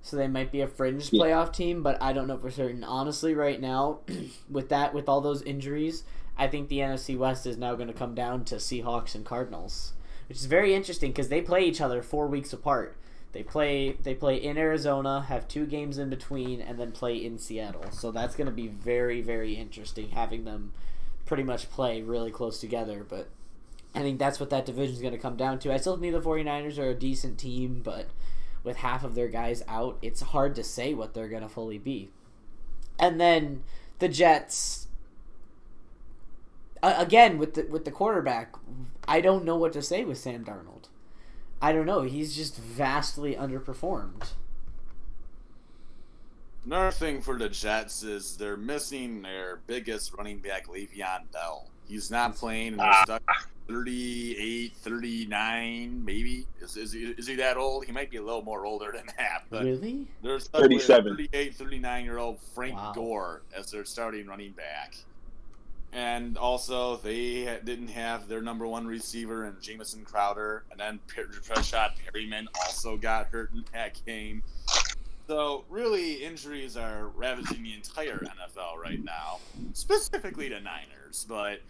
So they might be a fringe playoff team, but I don't know for certain. Honestly, right now, with all those injuries, I think the NFC West is now going to come down to Seahawks and Cardinals, which is very interesting because they play each other 4 weeks apart. They play in Arizona, have 2 games in between, and then play in Seattle. So that's going to be very, very interesting having them pretty much play really close together. But I think that's what that division is going to come down to. I still think the 49ers are a decent team, but with half of their guys out, it's hard to say what they're going to fully be. And then the Jets, again, with the quarterback, I don't know what to say with Sam Darnold. I don't know. He's just vastly underperformed.
Another thing for the Jets is they're missing their biggest running back, Le'Veon Bell. He's not playing, and they're stuck 38, 39, maybe. Is he that old? He might be a little more older than that. But
really?
They're stuck
37.
with 38, 39-year-old Frank Gore as their starting running back. And also, they didn't have their number 1 receiver in Jamison Crowder. And then Rashad Perryman also got hurt in that game. So, really, injuries are ravaging the entire NFL right now, specifically the Niners. But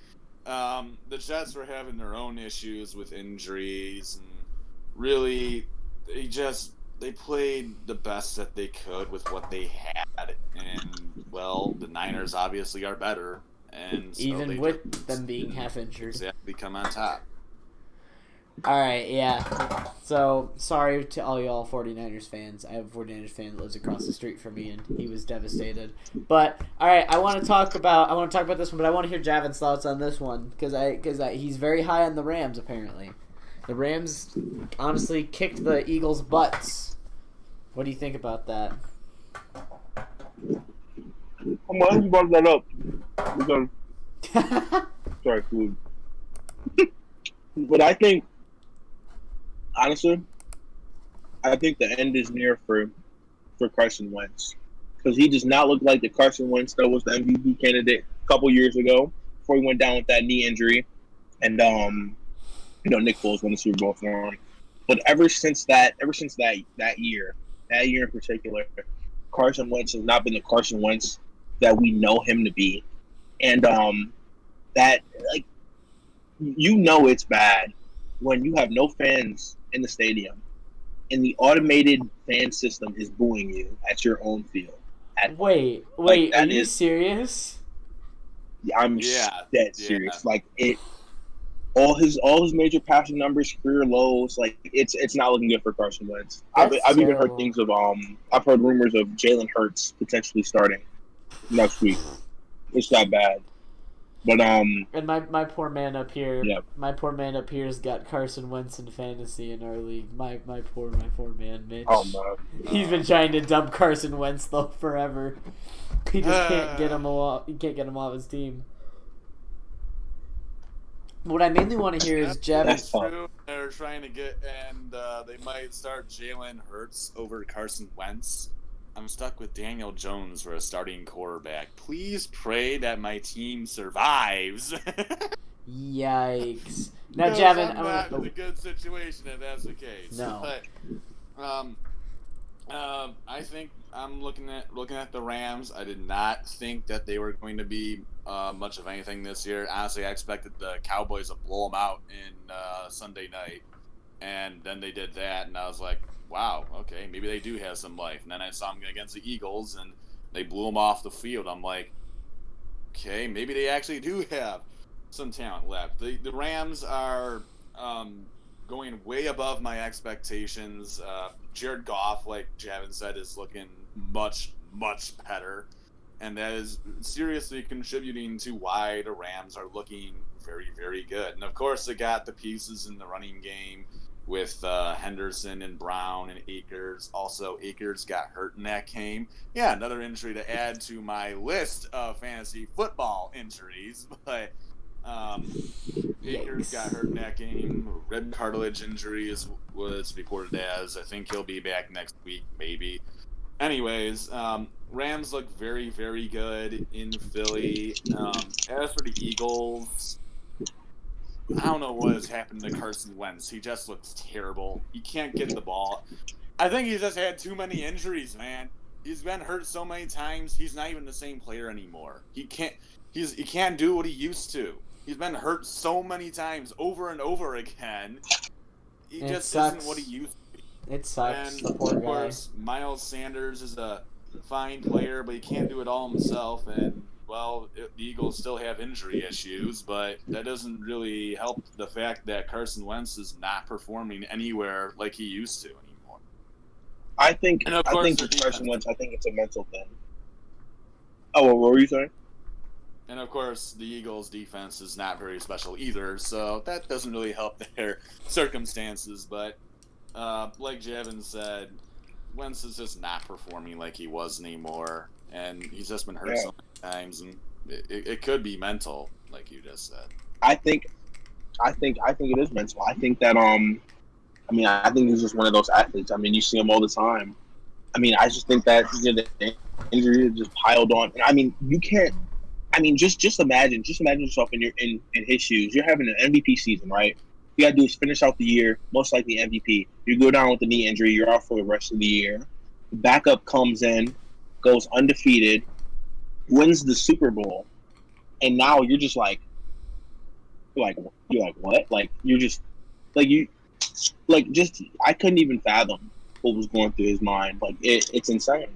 the Jets were having their own issues with injuries, and really, they played the best that they could with what they had. And, well, the Niners obviously are better. And so
even with them being half injured,
exactly come on top.
All right, yeah. So, sorry to all y'all 49ers fans. I have a 49ers fan that lives across the street from me, and he was devastated. But, all right, I want to talk about this one, but I want to hear Javin's thoughts on this one because he's very high on the Rams, apparently. The Rams honestly kicked the Eagles' butts. What do you think about that?
I'm glad you brought that up because sorry, food. But I think, honestly, the end is near for Carson Wentz because he does not look like the Carson Wentz that was the MVP candidate a couple years ago before he went down with that knee injury, and Nick Foles won the Super Bowl for him. But ever since that year in particular, Carson Wentz has not been the Carson Wentz that we know him to be, and that it's bad when you have no fans in the stadium and the automated fan system is booing you at your own field.
Wait, are you serious?
I'm dead serious. Like it, all his major passing numbers, career lows. Like it's not looking good for Carson Wentz. I've even heard things of I've heard rumors of Jalen Hurts potentially starting next week. It's that bad. But
and my poor man up here,
yeah.
My poor man up here has got Carson Wentz in fantasy in our league. My poor man, Mitch.
Oh man,
he's been trying to dump Carson Wentz though forever. He just can't get him off. He can't get him off his team. What I mainly want to hear is Jeb.
That's true. They're trying to get, and they might start Jalen Hurts over Carson Wentz. I'm stuck with Daniel Jones for a starting quarterback. Please pray that my team survives.
Yikes! Now, Javin,
I'm not in a good situation if that's the case.
No.
But, I think I'm looking at the Rams. I did not think that they were going to be much of anything this year. Honestly, I expected the Cowboys to blow them out in Sunday night, and then they did that, and I was like, wow, okay, maybe they do have some life. And then I saw them against the Eagles, and they blew them off the field. I'm like, okay, maybe they actually do have some talent left. The Rams are going way above my expectations. Jared Goff, like Javin said, is looking much, much better. And that is seriously contributing to why the Rams are looking very, very good. And of course, they got the pieces in the running game with Henderson and Brown and Akers. Also, Akers got hurt in that game. Yeah, another injury to add to my list of fantasy football injuries. But Akers got hurt in that game. Rib cartilage injury was reported as. I think he'll be back next week, maybe. Anyways, Rams look very, very good in Philly. As for the Eagles, I don't know what has happened to Carson Wentz. He just looks terrible. He can't get the ball. I think he's just had too many injuries, man. He's been hurt so many times. He's not even the same player anymore. He can't do what he used to. He's been hurt so many times over and over again. He just isn't what he used to be.
It sucks.
And of course, Miles Sanders is a fine player, but he can't do it all himself. And well, the Eagles still have injury issues, but that doesn't really help the fact that Carson Wentz is not performing anywhere like he used to anymore.
I think with Carson Wentz, I think it's a mental thing. Oh, what were you saying?
And of course, the Eagles' defense is not very special either, so that doesn't really help their circumstances. But like Javin said, Wentz is just not performing like he was anymore, and he's just been hurt so many times, and it could be mental, like you just said.
I think it is mental. I think that I think he's just one of those athletes. I mean, you see him all the time. I mean, I just think that the injury just piled on, and I mean, you can't. I mean, just imagine yourself in his shoes. You're having an MVP season, right? You gotta do is finish out the year, most likely MVP. You go down with a knee injury, you're out for the rest of the year. The backup comes in, goes undefeated, wins the Super Bowl, and now you're just like what? Like you're just I couldn't even fathom what was going through his mind. Like it's insane.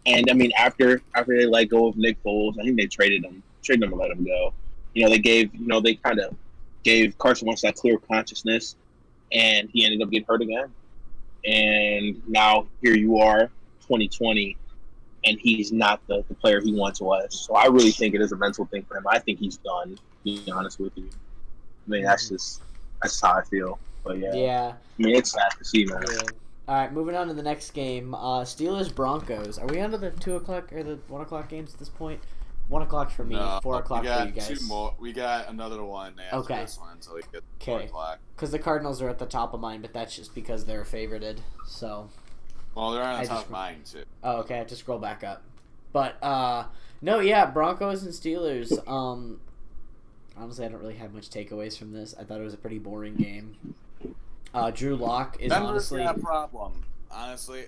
And I mean, after they let go of Nick Foles, I think they traded him and let him go. They kind of gave Carson Wentz that clear consciousness, and he ended up getting hurt again. And now here you are, 2020, and he's not the player he once was. So I really think it is a mental thing for him. I think he's done, to be honest with you. I mean, that's how I feel. But yeah. I mean, it's sad to see, man.
Yeah. All right, moving on to the next game. Steelers Broncos. Are we on to the 2 o'clock or the 1 o'clock games at this point? 1 o'clock for me, 4 o'clock for you guys.
2 more. We got another one after this one until we get 4 o'clock.
Because the Cardinals are at the top of mine, but that's just because they're favorited. So.
Well, they're on the top of mine too.
Oh, okay. I have to scroll back up. But no, yeah, Broncos and Steelers. Honestly, I don't really have much takeaways from this. I thought it was a pretty boring game. Drew Lock is
Denver's
honestly
got a problem. Honestly,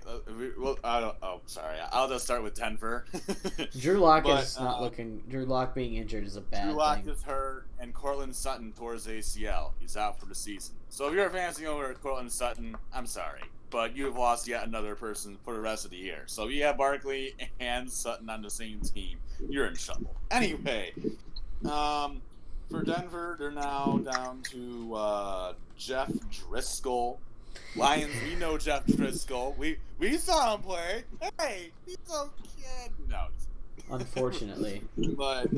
sorry. I'll just start with Denver.
Drew Lock is not looking. Drew Lock being injured is a bad thing.
Drew Lock is hurt, and Cortland Sutton tore his ACL. He's out for the season. So if you're a fantasy owner of Cortland Sutton, I'm sorry, but you've lost yet another person for the rest of the year. So if you have Barkley and Sutton on the same team, you're in trouble. Anyway, for Denver, they're now down to Jeff Driscoll. Lions, we know Jeff Driscoll. We saw him play. Hey, he's a kid. No.
Unfortunately.
But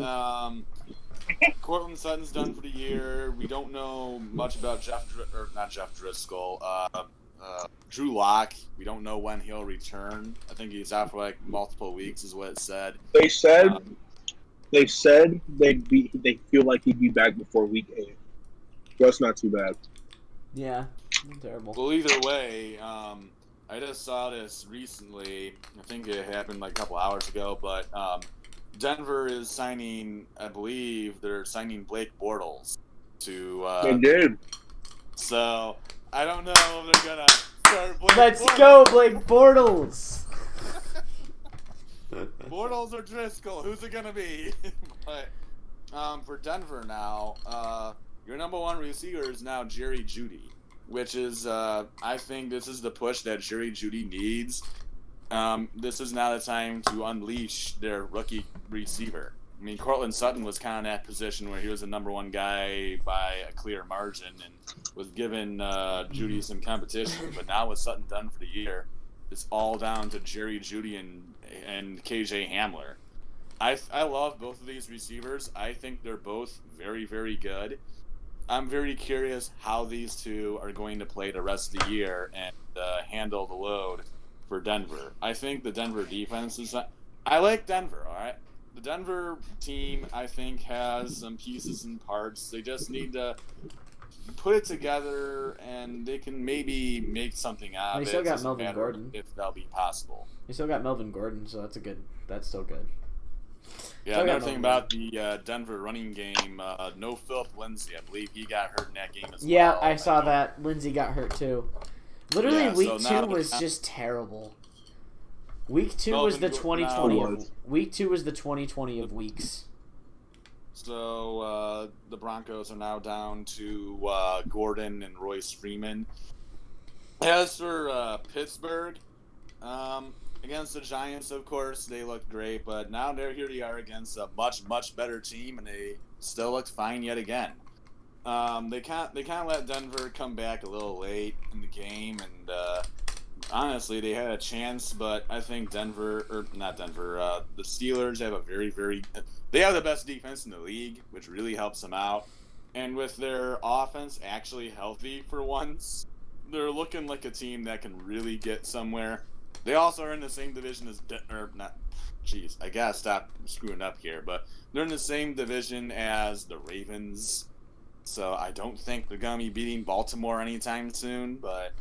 Cortland Sutton's done for the year. We don't know much about not Jeff Driscoll. Drew Lock. We don't know when he'll return. I think he's out for like multiple weeks, is what it said.
They said they feel like he'd be back before week 8. That's not too bad.
Yeah, terrible.
Well, either way, I just saw this recently. I think it happened like a couple hours ago, but Denver is signing, I believe, they're signing Blake Bortles to...
they did.
So, I don't know if they're going to start Blake
Let's
Bortles.
go, Blake Bortles!
Bortles or Driscoll, who's it gonna be? But for Denver now, your number one receiver is now Jerry Jeudy, which is I think this is the push that Jerry Jeudy needs. This is now the time to unleash their rookie receiver. I mean, Cortland Sutton was kind of in that position where he was the number one guy by a clear margin and was given Jeudy some competition. But now with Sutton done for the year, it's all down to Jerry Jeudy and KJ Hamler. I love both of these receivers. I think they're both very, very good. I'm very curious how these two are going to play the rest of the year and handle the load for Denver. I think the Denver defense is... I like Denver, all right? The Denver team, I think, has some pieces and parts. They just need to put it together, and they can maybe make something out of it.
They still got Melvin Gordon.
If that'll be possible.
You still got Melvin Gordon, so that's still good.
Yeah, another thing about the Denver running game, no Philip Lindsay. I believe he got hurt in that game as well.
Yeah, I saw that. Lindsay got hurt too. Literally,
Yeah,
week
so
2 was just terrible. Week 2 was the 2020. Week 2 was the 2020 of weeks.
So the Broncos are now down to Gordon and Royce Freeman. As for Pittsburgh, against the Giants, of course, they looked great, but now here they are against a much, much better team, and they still looked fine yet again. They kind of let Denver come back a little late in the game, and honestly, they had a chance, but I think the Steelers have a very, very... They have the best defense in the league, which really helps them out. And with their offense actually healthy for once, they're looking like a team that can really get somewhere. They also are in the same division as... I gotta stop screwing up here, but they're in the same division as the Ravens. So I don't think they're going to be beating Baltimore anytime soon, but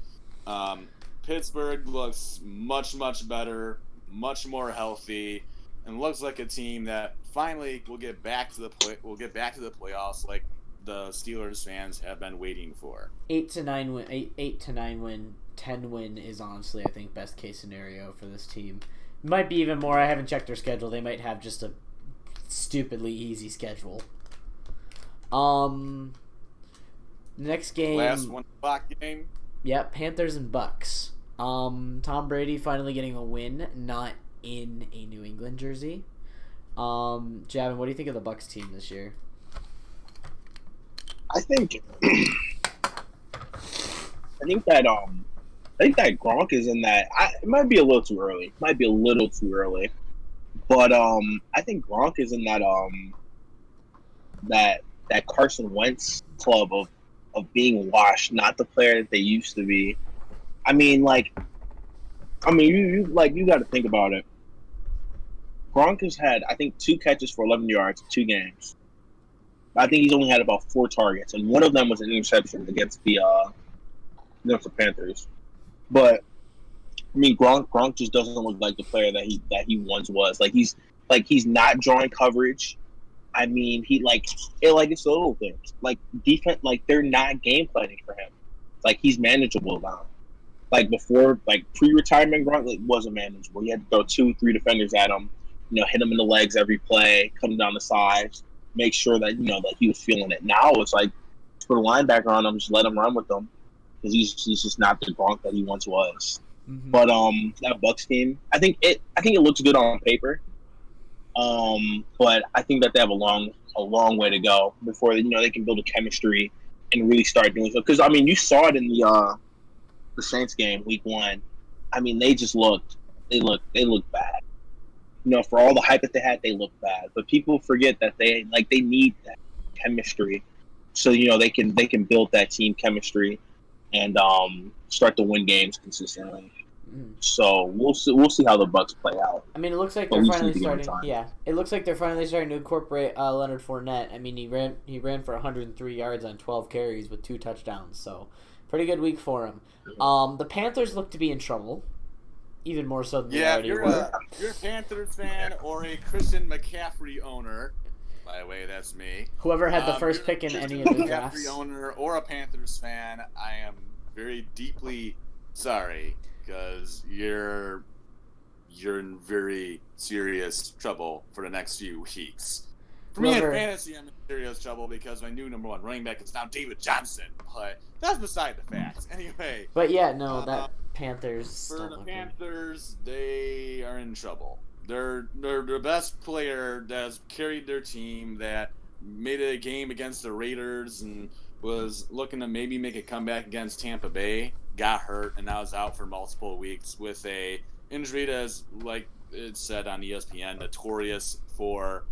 Pittsburgh looks much, much better, much more healthy, and looks like a team that finally will get back to the playoffs like the Steelers fans have been waiting for.
8 to 9 win, 10 win is honestly, I think, best case scenario for this team. Might be even more. I haven't checked their schedule. They might have just a stupidly easy schedule. Next game.
Last 1 o'clock game.
Yep, Panthers and Bucks. Tom Brady finally getting a win, not in a New England jersey. Javin, what do you think of the Bucks team this year?
I think that Gronk is in that. It might be a little too early. But I think Gronk is in that Carson Wentz club of being washed, not the player that they used to be. You got to think about it. Gronk has had, I think, 2 catches for 11 yards in 2 games. I think he's only had about 4 targets, and one of them was an interception against the Panthers. But Gronk just doesn't look like the player that he once was. He's not drawing coverage. It's the little things. Defense, they're not game planning for him. He's manageable now. Before, pre-retirement, Gronk wasn't manageable. You had to throw 2-3 defenders at him, hit him in the legs every play, cut him down the sides, make sure that that he was feeling it. Now it's put a linebacker on him, just let him run with them, because he's just not the Gronk that he once was. Mm-hmm. But that Bucks team, I think it looks good on paper. But I think that they have a long way to go before they can build a chemistry and really start doing so. Because you saw it in the Saints game week 1. They just looked bad. For all the hype that they had, they looked bad. But people forget that they need that chemistry, so they can build that team chemistry and start to win games consistently. So we'll see how the Bucks play out.
It looks like they're finally starting. Yeah, it looks like they're finally starting to incorporate Leonard Fournette. He ran for 103 yards on 12 carries with 2 touchdowns. So pretty good week for him. The Panthers look to be in trouble, even more so than they already were.
You're a Panthers fan or a Christian McCaffrey owner. By the way, that's me.
Whoever had the first pick in any of the drafts.
McCaffrey owner or a Panthers fan, I am very deeply sorry, because you you're in very serious trouble for the next few weeks. For me in fantasy, I'm in serious trouble because my new number 1 running back is now David Johnson. But that's beside the facts. Anyway.
But yeah, no, that Panthers.
For the Panthers, they are in trouble. They're the best player that has carried their team, that made it a game against the Raiders and was looking to maybe make a comeback against Tampa Bay, got hurt and now is out for multiple weeks with a injury that is, like it said on ESPN, notorious for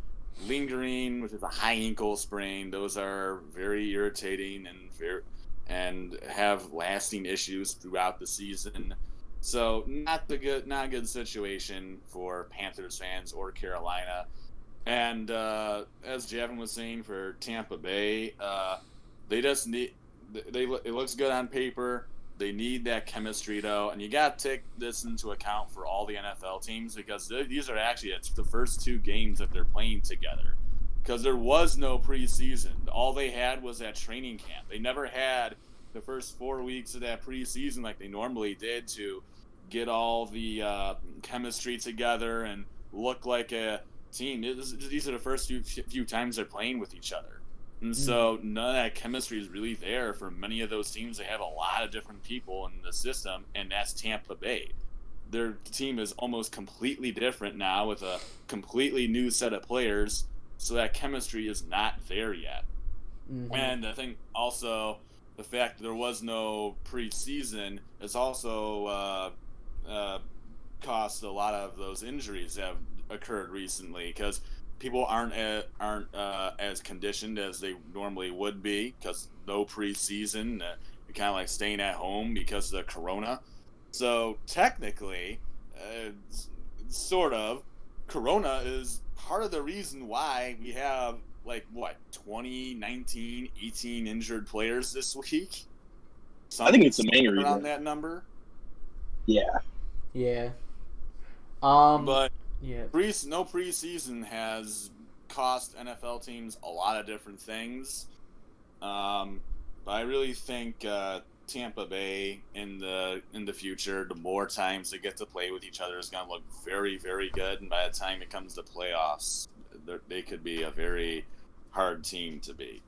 lingering, which is a high ankle sprain. Those are very irritating and have lasting issues throughout the season. So not a good situation for Panthers fans or Carolina. And as Javin was saying, for Tampa Bay, they just need. It looks good on paper. They need that chemistry, though, and you got to take this into account for all the NFL teams, because these are actually the first 2 games that they're playing together. Because there was no preseason. All they had was that training camp. They never had the first 4 weeks of that preseason like they normally did to get all the chemistry together and look like a team. These are the first few times they're playing with each other. And so none of that chemistry is really there for many of those teams. They have a lot of different people in the system, and that's Tampa Bay. Their team is almost completely different now with a completely new set of players, so that chemistry is not there yet. And I think also the fact that there was no preseason has also cost a lot of those injuries that have occurred recently, because people aren't as conditioned as they normally would be because no preseason. You're kind of like staying at home because of the corona. So technically, sort of, corona is part of the reason why we have 20, 19, 18 injured players this week.
I think it's the main reason
around that number.
Yeah.
But no preseason has cost NFL teams a lot of different things. But I really think Tampa Bay in the future, the more times they get to play with each other, is going to look very, very good. And by the time it comes to playoffs, they could be a very hard team to beat.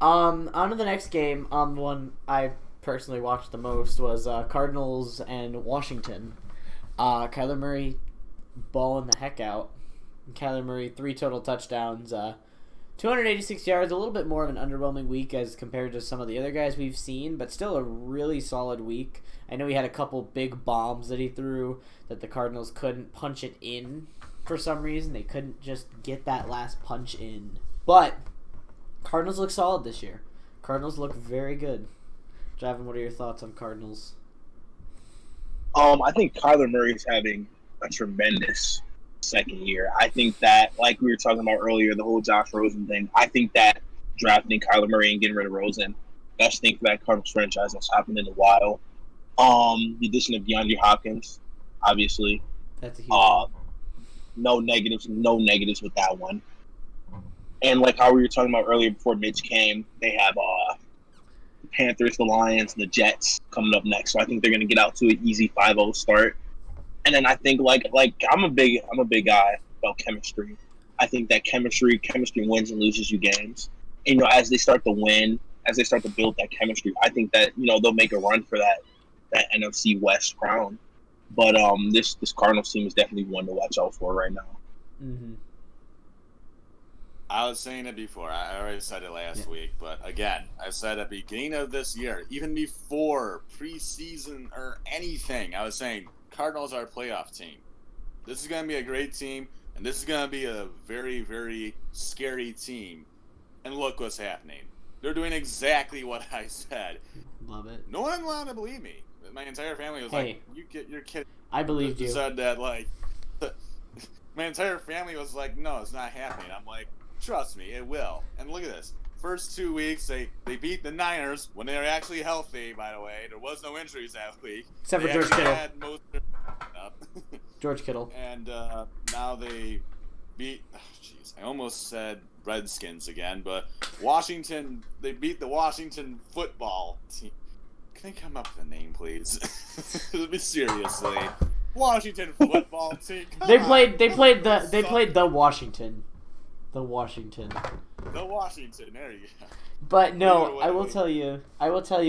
On to the next game. The one I personally watched the most was Cardinals and Washington. Kyler Murray balling the heck out. Kyler Murray, 3 total touchdowns, 286 yards, a little bit more of an underwhelming week as compared to some of the other guys we've seen, but still a really solid week. I know he had a couple big bombs that he threw that the Cardinals couldn't punch it in for some reason. They couldn't just get that last punch in. But Cardinals look solid this year. Cardinals look very good. Javin, what are your thoughts on Cardinals?
I think Kyler Murray's having a tremendous second year. I think that, like we were talking about earlier, the whole Josh Rosen thing, I think that drafting Kyler Murray and getting rid of Rosen, best thing for that Cardinals franchise that's happened in a while. The addition of DeAndre Hopkins, obviously.
That's a huge one.
No negatives with that one. And like how we were talking about earlier before Mitch came, they have the Panthers, the Lions, and the Jets coming up next. So I think they're going to get out to an easy 5-0 start. And then I think like I'm a big guy about chemistry. I think that chemistry wins and loses you games. And, as they start to win, as they start to build that chemistry, I think that they'll make a run for that NFC West crown. But this Cardinals team is definitely one to watch out for right now.
Mm-hmm.
I was saying it before. I already said it last week, but again, I said at the beginning of this year, even before preseason or anything, I was saying Cardinals are a playoff team. This is going to be a great team, and this is going to be a very, very scary team. And look what's happening. They're doing exactly what I said.
Love it.
No one wanted to believe me. My entire family was like, "You're kidding."
I believed you.
Said that my entire family was like, "No, it's not happening." I'm like, trust me, it will. And look at this. First 2 weeks, they beat the Niners when they were actually healthy, by the way. There was no injuries that week.
Except for George Kittle.
George Kittle. And now they beat, I almost said Redskins again, but Washington, they beat the Washington football team. Can they come up with a name, please? Seriously. Washington football team.
They played the Washington. The Washington.
The Washington. There you go.
But no, I will tell you,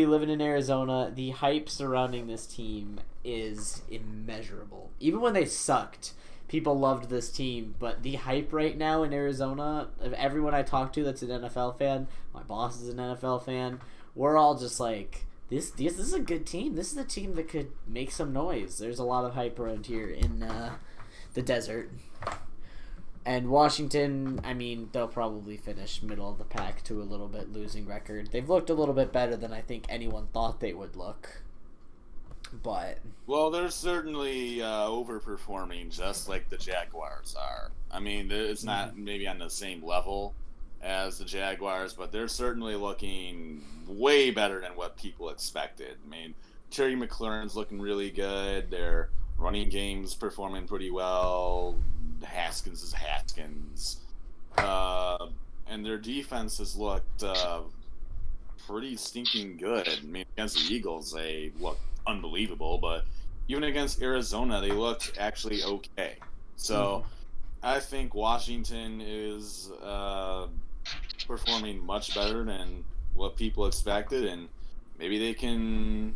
living in Arizona, the hype surrounding this team is immeasurable. Even when they sucked, people loved this team. But the hype right now in Arizona, of everyone I talk to that's an NFL fan, my boss is an NFL fan, we're all just like, this is a good team. This is a team that could make some noise. There's a lot of hype around here in the desert. And Washington, I mean, they'll probably finish middle of the pack to a little bit losing record. They've looked a little bit better than I think anyone thought they would look. But
well, they're certainly overperforming, just like the Jaguars are. I mean, it's not maybe on the same level as the Jaguars, but they're certainly looking way better than what people expected. I mean, Terry McLaurin's looking really good. Their running game's performing pretty well. Haskins is Haskins. And their defense has looked pretty stinking good. I mean, against the Eagles, they looked unbelievable, but even against Arizona, they looked actually okay. So I think Washington is performing much better than what people expected, and maybe they can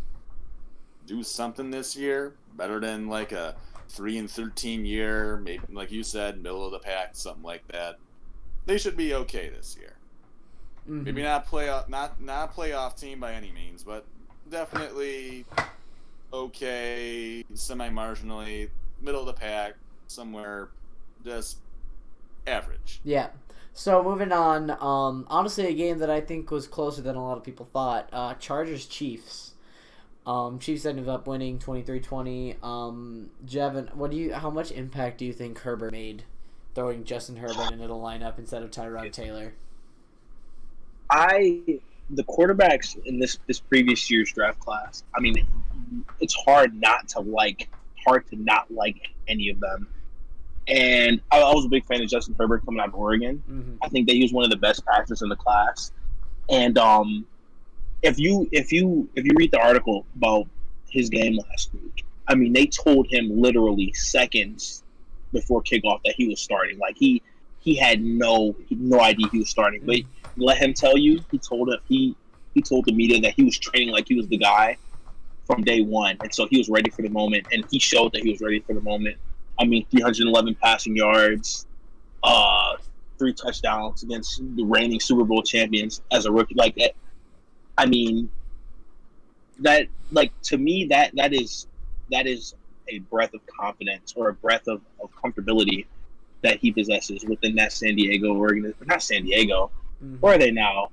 do something this year better than like a 3-13 year, maybe like you said, middle of the pack, something like that. They should be okay this year. Maybe not playoff, not a playoff team by any means, but definitely okay, semi-marginally, middle of the pack, somewhere just average.
Yeah. So moving on, honestly, a game that I think was closer than a lot of people thought. Chargers-Chiefs. Chiefs ended up winning 23-20. Jevin, how much impact do you think Herbert made throwing Justin Herbert into the lineup instead of Tyrod Taylor?
The quarterbacks in this previous year's draft class, I mean, it's hard to not like any of them. And I was a big fan of Justin Herbert coming out of Oregon. I think that he was one of the best passers in the class. And if you read the article about his game last week, I mean, they told him literally seconds before kickoff that he was starting. Like he had no idea he was starting. But let him tell you, he told the media that he was training like he was the guy from day one, and so he was ready for the moment, and he showed that he was ready for the moment. I mean, 311 passing yards, 3 touchdowns against the reigning Super Bowl champions as a rookie. Like, I mean, that, like, to me, that is a breath of confidence or a breath of comfortability that he possesses within that San Diego organization. Not San Diego. Where are they now?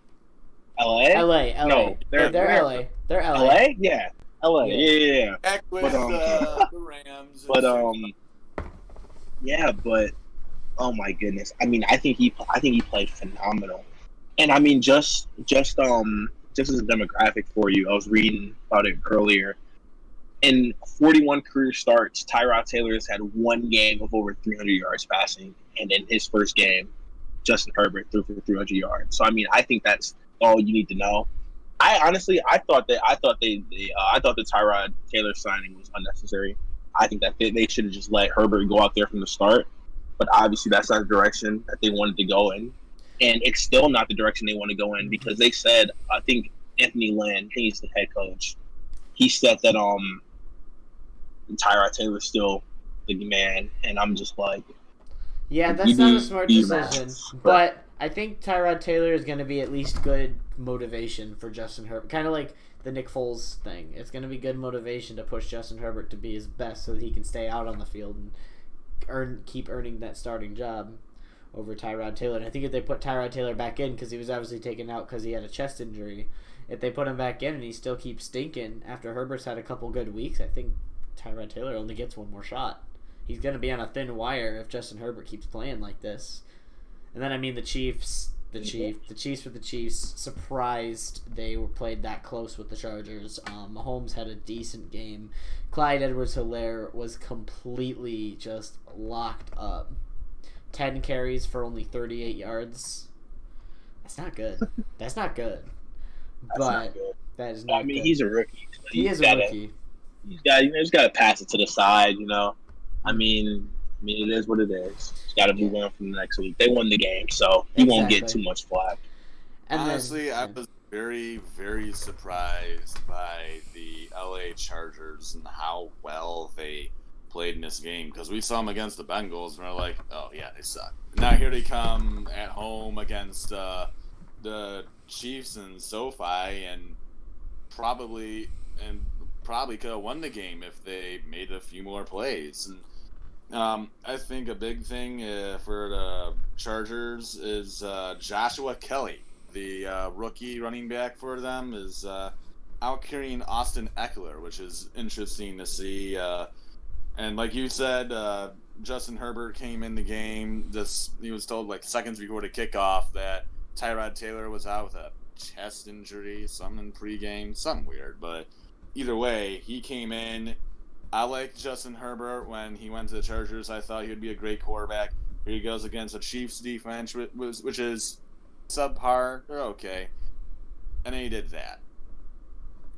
LA?
LA.
No, they're
LA. They're LA.
LA? Yeah. LA. Yeah.
Back with the Rams.
But yeah, but oh my goodness. I mean, I think he played phenomenal. And I mean, just as a demographic for you, I was reading about it earlier. In 41 career starts, Tyrod Taylor has had one game of over 300 yards passing, and in his first game, Justin Herbert threw for 300 yards. So I mean, I think that's all you need to know. I thought the Tyrod Taylor signing was unnecessary. I think that they should have just let Herbert go out there from the start. But obviously, that's not the direction that they wanted to go in, and it's still not the direction they want to go in because they said, I think Anthony Lynn, he's the head coach, he said that Tyrod Taylor's still the man, and I'm just like,
yeah, that's not a smart decision. But I think Tyrod Taylor is going to be at least good motivation for Justin Herbert. Kind of like the Nick Foles thing. It's going to be good motivation to push Justin Herbert to be his best so that he can stay out on the field and keep earning that starting job over Tyrod Taylor. And I think if they put Tyrod Taylor back in, because he was obviously taken out because he had a chest injury, if they put him back in and he still keeps stinking after Herbert's had a couple good weeks, I think Tyrod Taylor only gets one more shot. He's going to be on a thin wire if Justin Herbert keeps playing like this. And then, I mean, the Chiefs were the Chiefs, surprised they were played that close with the Chargers. Mahomes had a decent game. Clyde Edwards-Helaire was completely just locked up. 10 carries for only 38 yards. That's not good. That's not good. But that is not good.
I mean, he's a rookie. So
he is a rookie.
he's got to pass it to the side. I mean, it is what it is. He's got to move on from the next week. They won the game, so he won't get too much flack.
And
honestly, I was very, very surprised by the LA Chargers and how well they played in this game, because we saw them against the Bengals and we're like, oh yeah, they suck. Now here they come at home against the Chiefs and SoFi, and probably could have won the game if they made a few more plays. And I think a big thing for the Chargers is Joshua Kelly, the rookie running back for them, is out carrying Austin Eckler, which is interesting to see. And like you said, Justin Herbert came in the game. He was told like seconds before the kickoff that Tyrod Taylor was out with a chest injury, something in pregame, something weird. But either way, he came in. I liked Justin Herbert when he went to the Chargers. I thought he would be a great quarterback. Here he goes against a Chiefs defense, which is subpar. They're okay. And then he did that.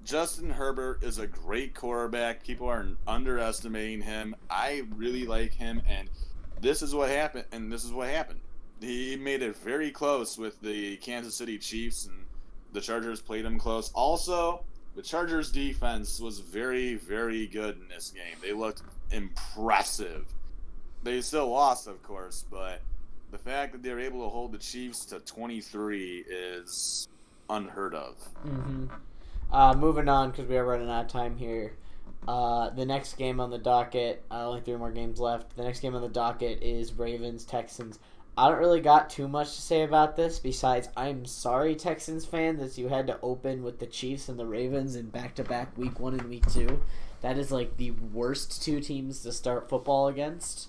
Justin Herbert is a great quarterback. People are underestimating him. I really like him, and this is what happened. He made it very close with the Kansas City Chiefs, and the Chargers played him close. Also, the Chargers defense was very, very good in this game. They looked impressive. They still lost, of course, but the fact that they were able to hold the Chiefs to 23 is unheard of.
Mm-hmm. Moving on, because we are running out of time here. The next game on the docket, only 3 more games left. The next game on the docket is Ravens-Texans. I don't really got too much to say about this, besides I'm sorry, Texans fan, that you had to open with the Chiefs and the Ravens in back-to-back week 1 and week 2. That is like the worst 2 teams to start football against.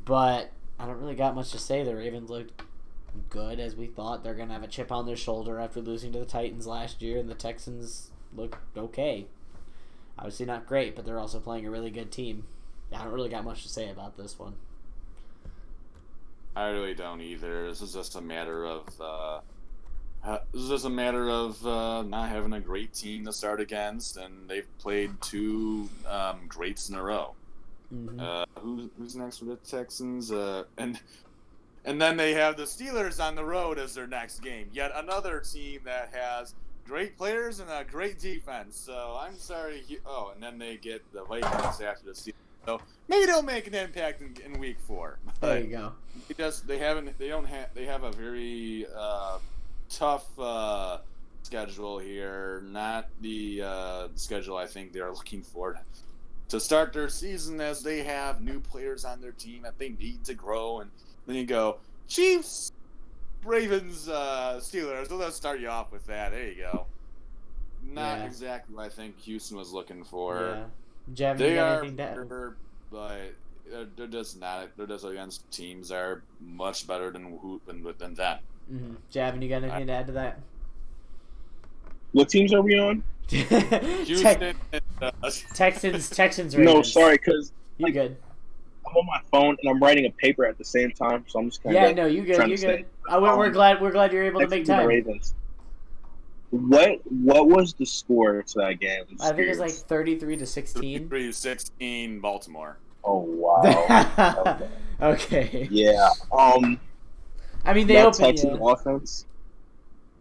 But I don't really got much to say. The Ravens looked good, as we thought. They're going to have a chip on their shoulder after losing to the Titans last year, and the Texans look okay. Obviously not great, but they're also playing a really good team. I don't really got much to say about this one.
I really don't either. This is just a matter of not having a great team to start against, and they've played 2 greats in a row. Mm-hmm. Who's next for the Texans? And then they have the Steelers on the road as their next game. Yet another team that has great players and a great defense. So I'm sorry. And then they get the Vikings after the Steelers. So maybe they'll make an impact in week 4.
There you go.
They have a very tough schedule here. Not the schedule I think they're looking for to start their season, as they have new players on their team that they need to grow. And then you go Chiefs, Ravens, Steelers. So let's start you off with that. There you go. Not exactly what I think Houston was looking for.
Yeah.
They are better, but they're just not. They're just against teams that are much better than them.
Mm-hmm. Javin, you got anything to add to that?
What teams are we on?
Houston and
Texans, Ravens.
No, sorry, because
you good.
I'm on my phone and I'm writing a paper at the same time, so I'm just kind of
you good. You good. We're glad you're able to make time.
Ravens. What was the score to that game?
I think it was like 33-16.
33-16 Baltimore.
Oh wow.
Okay.
Yeah.
I mean, they
that
opened.
Texans offense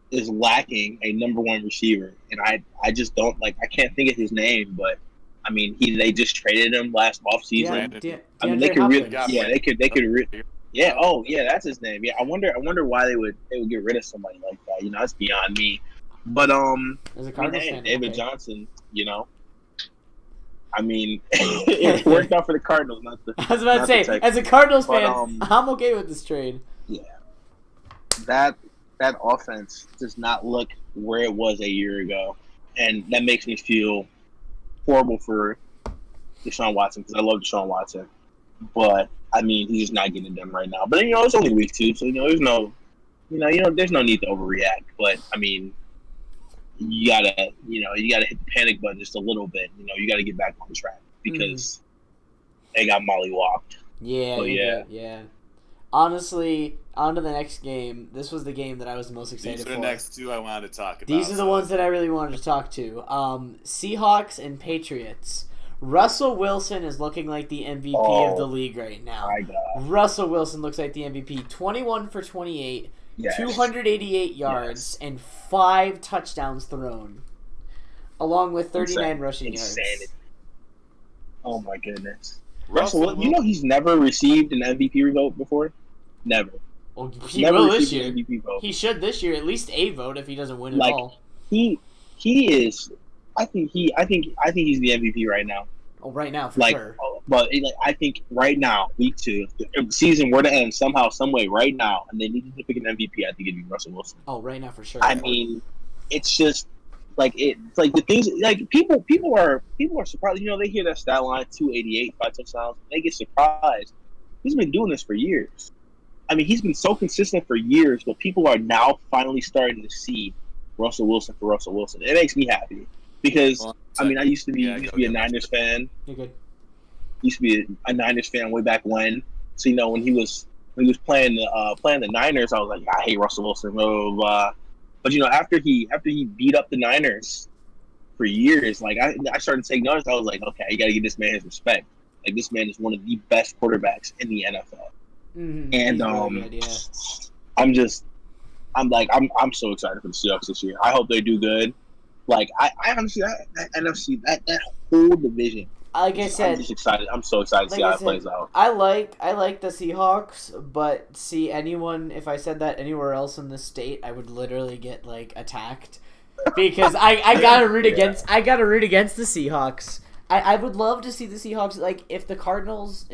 is lacking a number 1 receiver, and I just don't I can't think of his name, but I mean they just traded him last offseason. I mean they could really that's his name. Yeah, I wonder why they would get rid of somebody like that. That's beyond me. But David Johnson, I mean, it worked out for the Cardinals.
I was about to say, as a Cardinals fan, I'm okay with this trade.
Yeah, that offense does not look where it was a year ago, and that makes me feel horrible for Deshaun Watson, because I love Deshaun Watson, but I mean he's just not getting it done right now. But it's only week 2, so there's no need to overreact. But I mean, you gotta hit the panic button just a little bit. You gotta get back on track, because they got mollywopped.
Yeah. Honestly, on to the next game. This was the game that I was the most excited for.
These are the next 2 I wanted to talk about.
These are the ones that I really wanted to talk to. Seahawks and Patriots. Russell Wilson is looking like the MVP of the league right now.
My God.
Russell Wilson looks like the MVP. 21 for 28, 288 yards, and 5 touchdowns thrown, along with 39 rushing yards.
Oh my goodness. Russell, you know he's never received an MVP vote before? Never.
Well, he will this year. He should this year, at least a vote if he doesn't win at all.
He is. I think he's the MVP right now.
Oh, right now for sure.
But I think right now, week 2, if the season were to end somehow, some way, right now, and they needed to pick an MVP, I think it'd be Russell Wilson.
Oh, right now for sure.
I mean, it's just it's like the things like people are surprised. You know, they hear that stat line 288, 5 touchdowns, they get surprised. He's been doing this for years. I mean, he's been so consistent for years, but people are now finally starting to see Russell Wilson for Russell Wilson. It makes me happy because I used to be a Niners fan.
You're good.
Used to be a Niners fan way back when. So you know when he was playing the Niners, I was like, I hate Russell Wilson, blah, blah, blah. But you know, after he beat up the Niners for years, like I started to take notice. I was like, okay, you got to give this man his respect. Like this man is one of the best quarterbacks in the NFL.
Mm-hmm.
And I'm so excited for the Seahawks this year. I hope they do good. Like I honestly that NFC that whole division.
Like I said,
I'm just excited. I'm so excited to see how it plays out.
I like the Seahawks, but see anyone if I said that anywhere else in the state, I would literally get like attacked because I gotta root against the Seahawks. I would love to see the Seahawks like if the Cardinals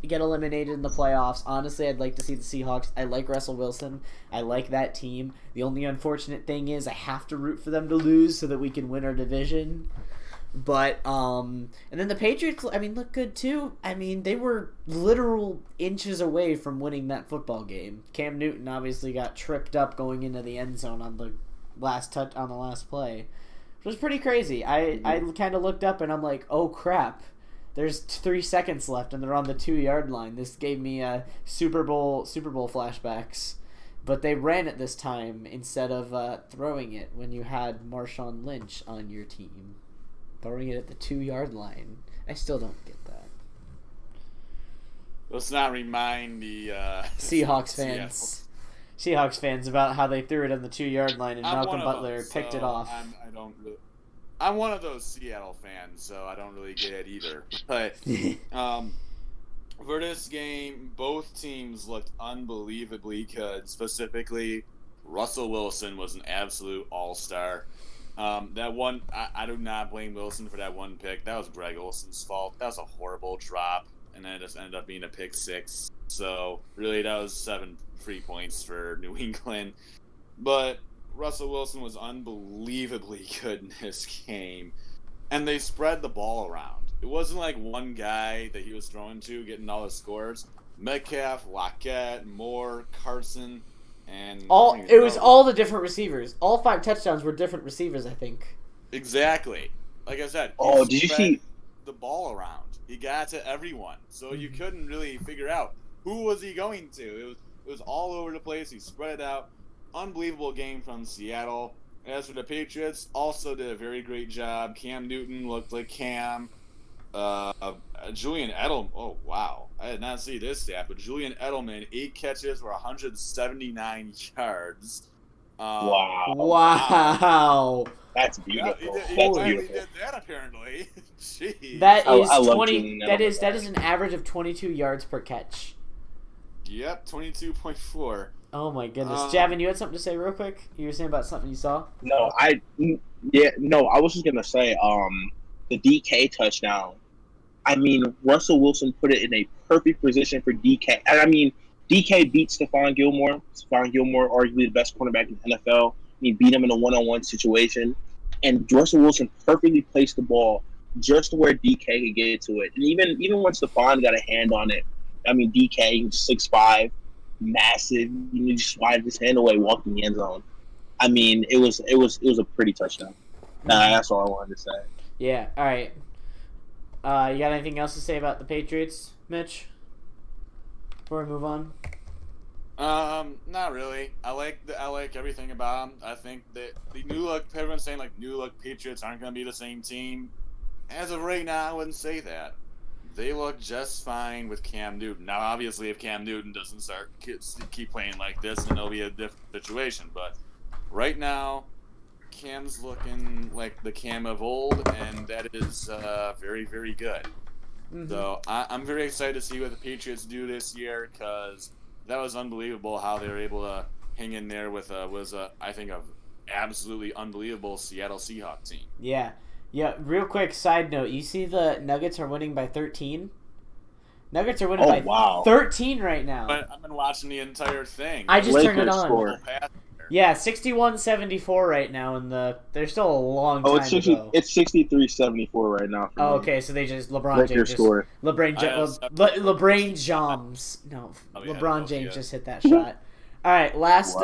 get eliminated in the playoffs. Honestly, I'd like to see the Seahawks. I like Russell Wilson. I like that team. The only unfortunate thing is I have to root for them to lose so that we can win our division. But and then the Patriots, I mean, look good too. I mean, they were literal inches away from winning that football game. Cam Newton obviously got tripped up going into the end zone on the last play. It was pretty crazy. I kind of looked up and I'm like, oh crap, there's 3 seconds left and they're on the 2-yard line. This gave me Super Bowl flashbacks, but they ran it this time instead of throwing it when you had Marshawn Lynch on your team, throwing it at the 2-yard line. I still don't get that.
Let's not remind the
Seahawks fans about how they threw it on the 2-yard line and Malcolm Butler picked it off.
I'm one of those Seattle fans, so I don't really get it either. But for this game, both teams looked unbelievably good. Specifically, Russell Wilson was an absolute all-star. That one, I do not blame Wilson for that one pick. That was Greg Olson's fault. That was a horrible drop, and then it just ended up being a pick 6. So really, that was 7 free points for New England. But Russell Wilson was unbelievably good in this game, and they spread the ball around. It wasn't like one guy that he was throwing to getting all the scores. Metcalf, Lockett, Moore, Carson, and
all the different receivers. All 5 touchdowns were different receivers, I think.
Exactly. Like I said,
did you see
the ball around? He got to everyone, so you couldn't really figure out who was he going to. It was all over the place. He spread it out. Unbelievable game from Seattle. As for the Patriots, also did a very great job. Cam Newton looked like Cam. Julian Edelman. Oh, wow. I did not see this stat, but Julian Edelman, 8 catches for 179 yards.
Wow.
That's beautiful.
He did that apparently. Jeez.
That is 20. That is an average of 22 yards per catch.
Yep, 22.4.
Oh my goodness, Javin, you had something to say real quick? You were saying about something you saw?
No, I was just gonna say, the DK touchdown. I mean, Russell Wilson put it in a perfect position for DK. And I mean, DK beat Stephon Gilmore. Stephon Gilmore, arguably the best cornerback in the NFL. He beat him in a one-on-one situation, and Russell Wilson perfectly placed the ball just where DK could get to it. And even when Stephon got a hand on it, I mean, DK, 6'5", massive, he just swiped his hand away, walked in the end zone. I mean, it was a pretty touchdown. That's all I wanted to say.
Yeah. All right. You got anything else to say about the Patriots, Mitch? Before we move on.
Not really. I like everything about them. I think that the new look. Everyone's saying like new look Patriots aren't going to be the same team. as of right now, I wouldn't say that. They look just fine with Cam Newton. Now, obviously, if Cam Newton doesn't keep playing like this, then it'll be a different situation. But right now, Cam's looking like the Cam of old, and that is very, very good.
Mm-hmm.
So I'm very excited to see what the Patriots do this year, because that was unbelievable how they were able to hang in there with I think a absolutely unbelievable Seattle Seahawks team.
Yeah. Yeah, real quick side note. You see the Nuggets are winning by 13? Nuggets are winning by 13 right now.
But I've been watching the entire thing.
I just turned it
Lakers
on.
score.
Yeah, 61-74 right now, and there's still a long time to go.
It's 63-74 right now.
Oh, okay, so they just LeBron
Lakers
James
score.
LeBron James just hit that shot. All right, last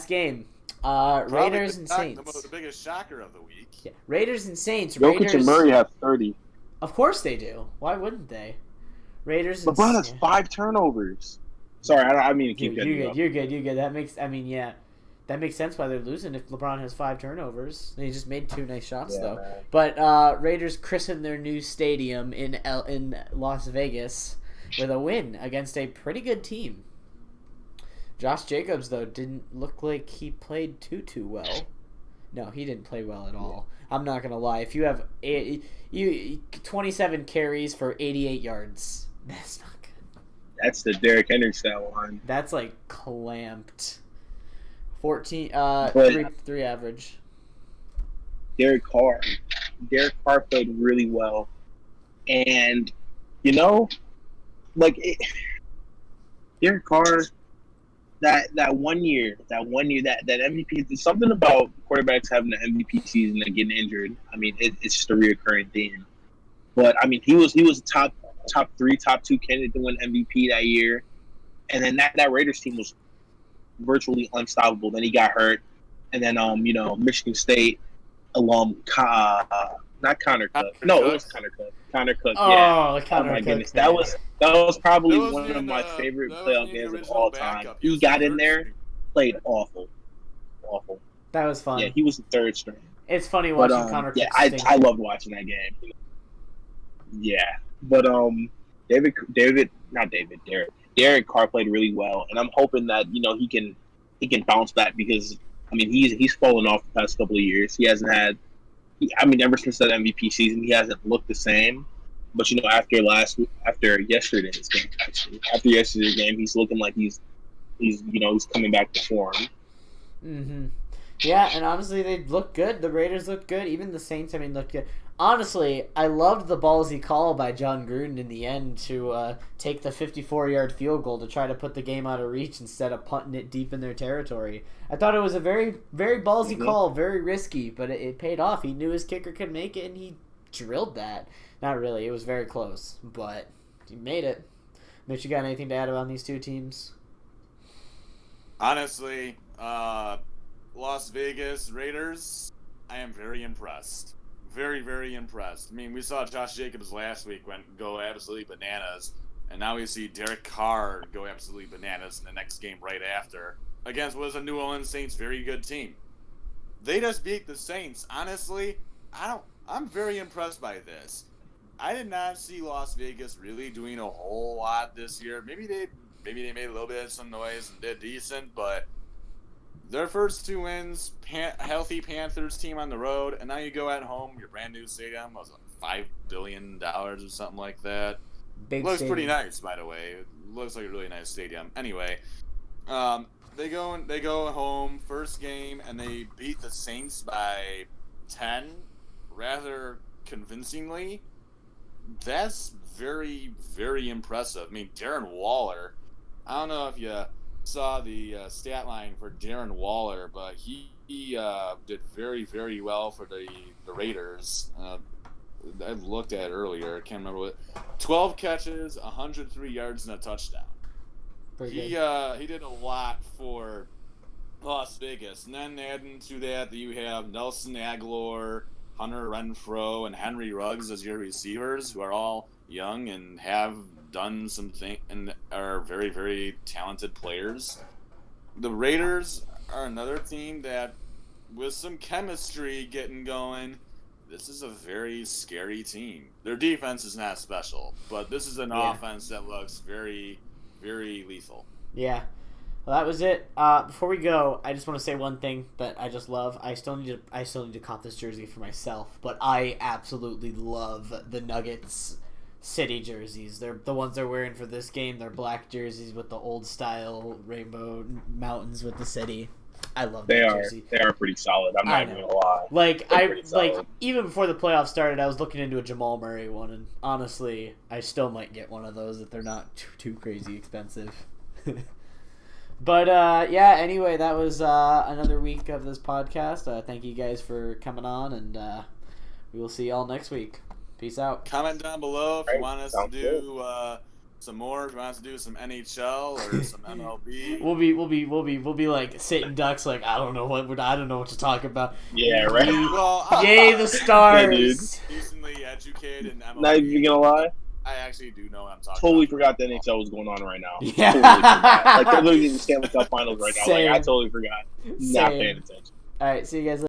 game. Raiders and Saints.
The biggest shocker of the week.
Yeah. Raiders and Saints.
Jokic and Murray have 30.
Of course they do. Why wouldn't they? Raiders and
LeBron has 5 turnovers. Sorry, I mean to keep
You're good. That makes sense why they're losing if LeBron has 5 turnovers. He just made 2 nice shots though.
Man.
But Raiders christened their new stadium in Las Vegas with a win against a pretty good team. Josh Jacobs though didn't look like he played too well. No, he didn't play well at all. I'm not gonna lie. If you have 27 carries for 88 yards, that's not good.
That's the Derrick Henry style line.
That's like clamped. 3 average.
Derek Carr played really well, and Derek Carr. That one year, that MVP. There's something about quarterbacks having an MVP season and getting injured. I mean, it's just a reoccurring theme. But I mean, he was top 3, top 2 candidate to win MVP that year, and then that Raiders team was virtually unstoppable. Then he got hurt, and then Michigan State alum, not Connor Cook. No, it was Connor Cook. Connor Cook.
Oh,
yeah.
Connor
my
Cook,
goodness,
man.
that was probably
That
one
was
of my favorite
that
playoff
was the
games of
original
all
backup.
time.
He
He
was
got
the
in
third
there,
string.
played awful.
That was fun.
Yeah, he was the 3rd string.
It's funny watching
But
Connor Cook.
yeah, I loved watching that game. Yeah, but Derek Carr played really well, and I'm hoping that he can bounce back, because I mean he's fallen off the past couple of years. He hasn't had. Ever since that MVP season, he hasn't looked the same. But after yesterday's game, he's looking like he's coming back to form.
Mm-hmm. Yeah, and honestly, they look good. The Raiders look good. Even the Saints, looked good. Honestly, I loved the ballsy call by John Gruden in the end to take the 54-yard field goal to try to put the game out of reach instead of punting it deep in their territory. I thought it was a very, very ballsy call, very risky, but it paid off. He knew his kicker could make it, and he drilled that. Not really. It was very close, but he made it. Mitch, you got anything to add about these two teams?
Honestly, Las Vegas Raiders, I am very impressed. Very, very impressed. We saw Josh Jacobs last week go absolutely bananas, and now we see Derek Carr go absolutely bananas in the next game right after against what was a New Orleans Saints very good team. They just beat the Saints. Honestly, I'm very impressed by this. I did not see Las Vegas really doing a whole lot this year. Maybe they made a little bit of some noise and did decent, but their first 2 wins, healthy Panthers team on the road, and now you go at home, your brand new stadium was $5 billion or something like that. Looks
stadium.
pretty nice, by the way. It looks like a really nice stadium. Anyway, they go home first game and they beat the Saints by 10, rather convincingly. That's very, very impressive. Darren Waller. I don't know if you saw the stat line for Darren Waller, but he did very, very well for the Raiders. I looked at it earlier. I can't remember what. 12 catches, 103 yards, and a touchdown. He did a lot for Las Vegas. And then adding to that, you have Nelson Aguilar, Hunter Renfrow, and Henry Ruggs as your receivers, who are all young and have done some things and are very, very talented players. The Raiders are another team that with some chemistry getting going, this is a very scary team. Their defense is not special, but this is an offense that looks very, very lethal.
Yeah. Well, that was it. Before we go, I just want to say one thing that I just love. I still need to cop this jersey for myself, but I absolutely love the Nuggets city jerseys. They're the ones they're wearing for this game. They're black jerseys with the old style rainbow mountains with the city. I love that jersey.
They are pretty solid. I'm not even gonna lie.
Like even before the playoffs started, I was looking into a Jamal Murray one, and honestly, I still might get one of those if they're not too crazy expensive. But yeah. Anyway, that was another week of this podcast. Thank you guys for coming on, and we will see y'all next week. Peace out.
Comment down below if you want us to do some more. If you want us to do some NHL or some MLB.
We'll be like sitting ducks. Like I don't know what to talk about.
Yeah, right.
Yay the Stars.
Decently educated in MLB.
Not even gonna lie.
I actually do know what I'm talking
Totally
about.
forgot the NHL was going on right now.
Yeah.
Totally forgot. Like they're literally in the Stanley Cup Finals right now.
Same.
Like I totally forgot. Not paying attention.
All right, see you guys later.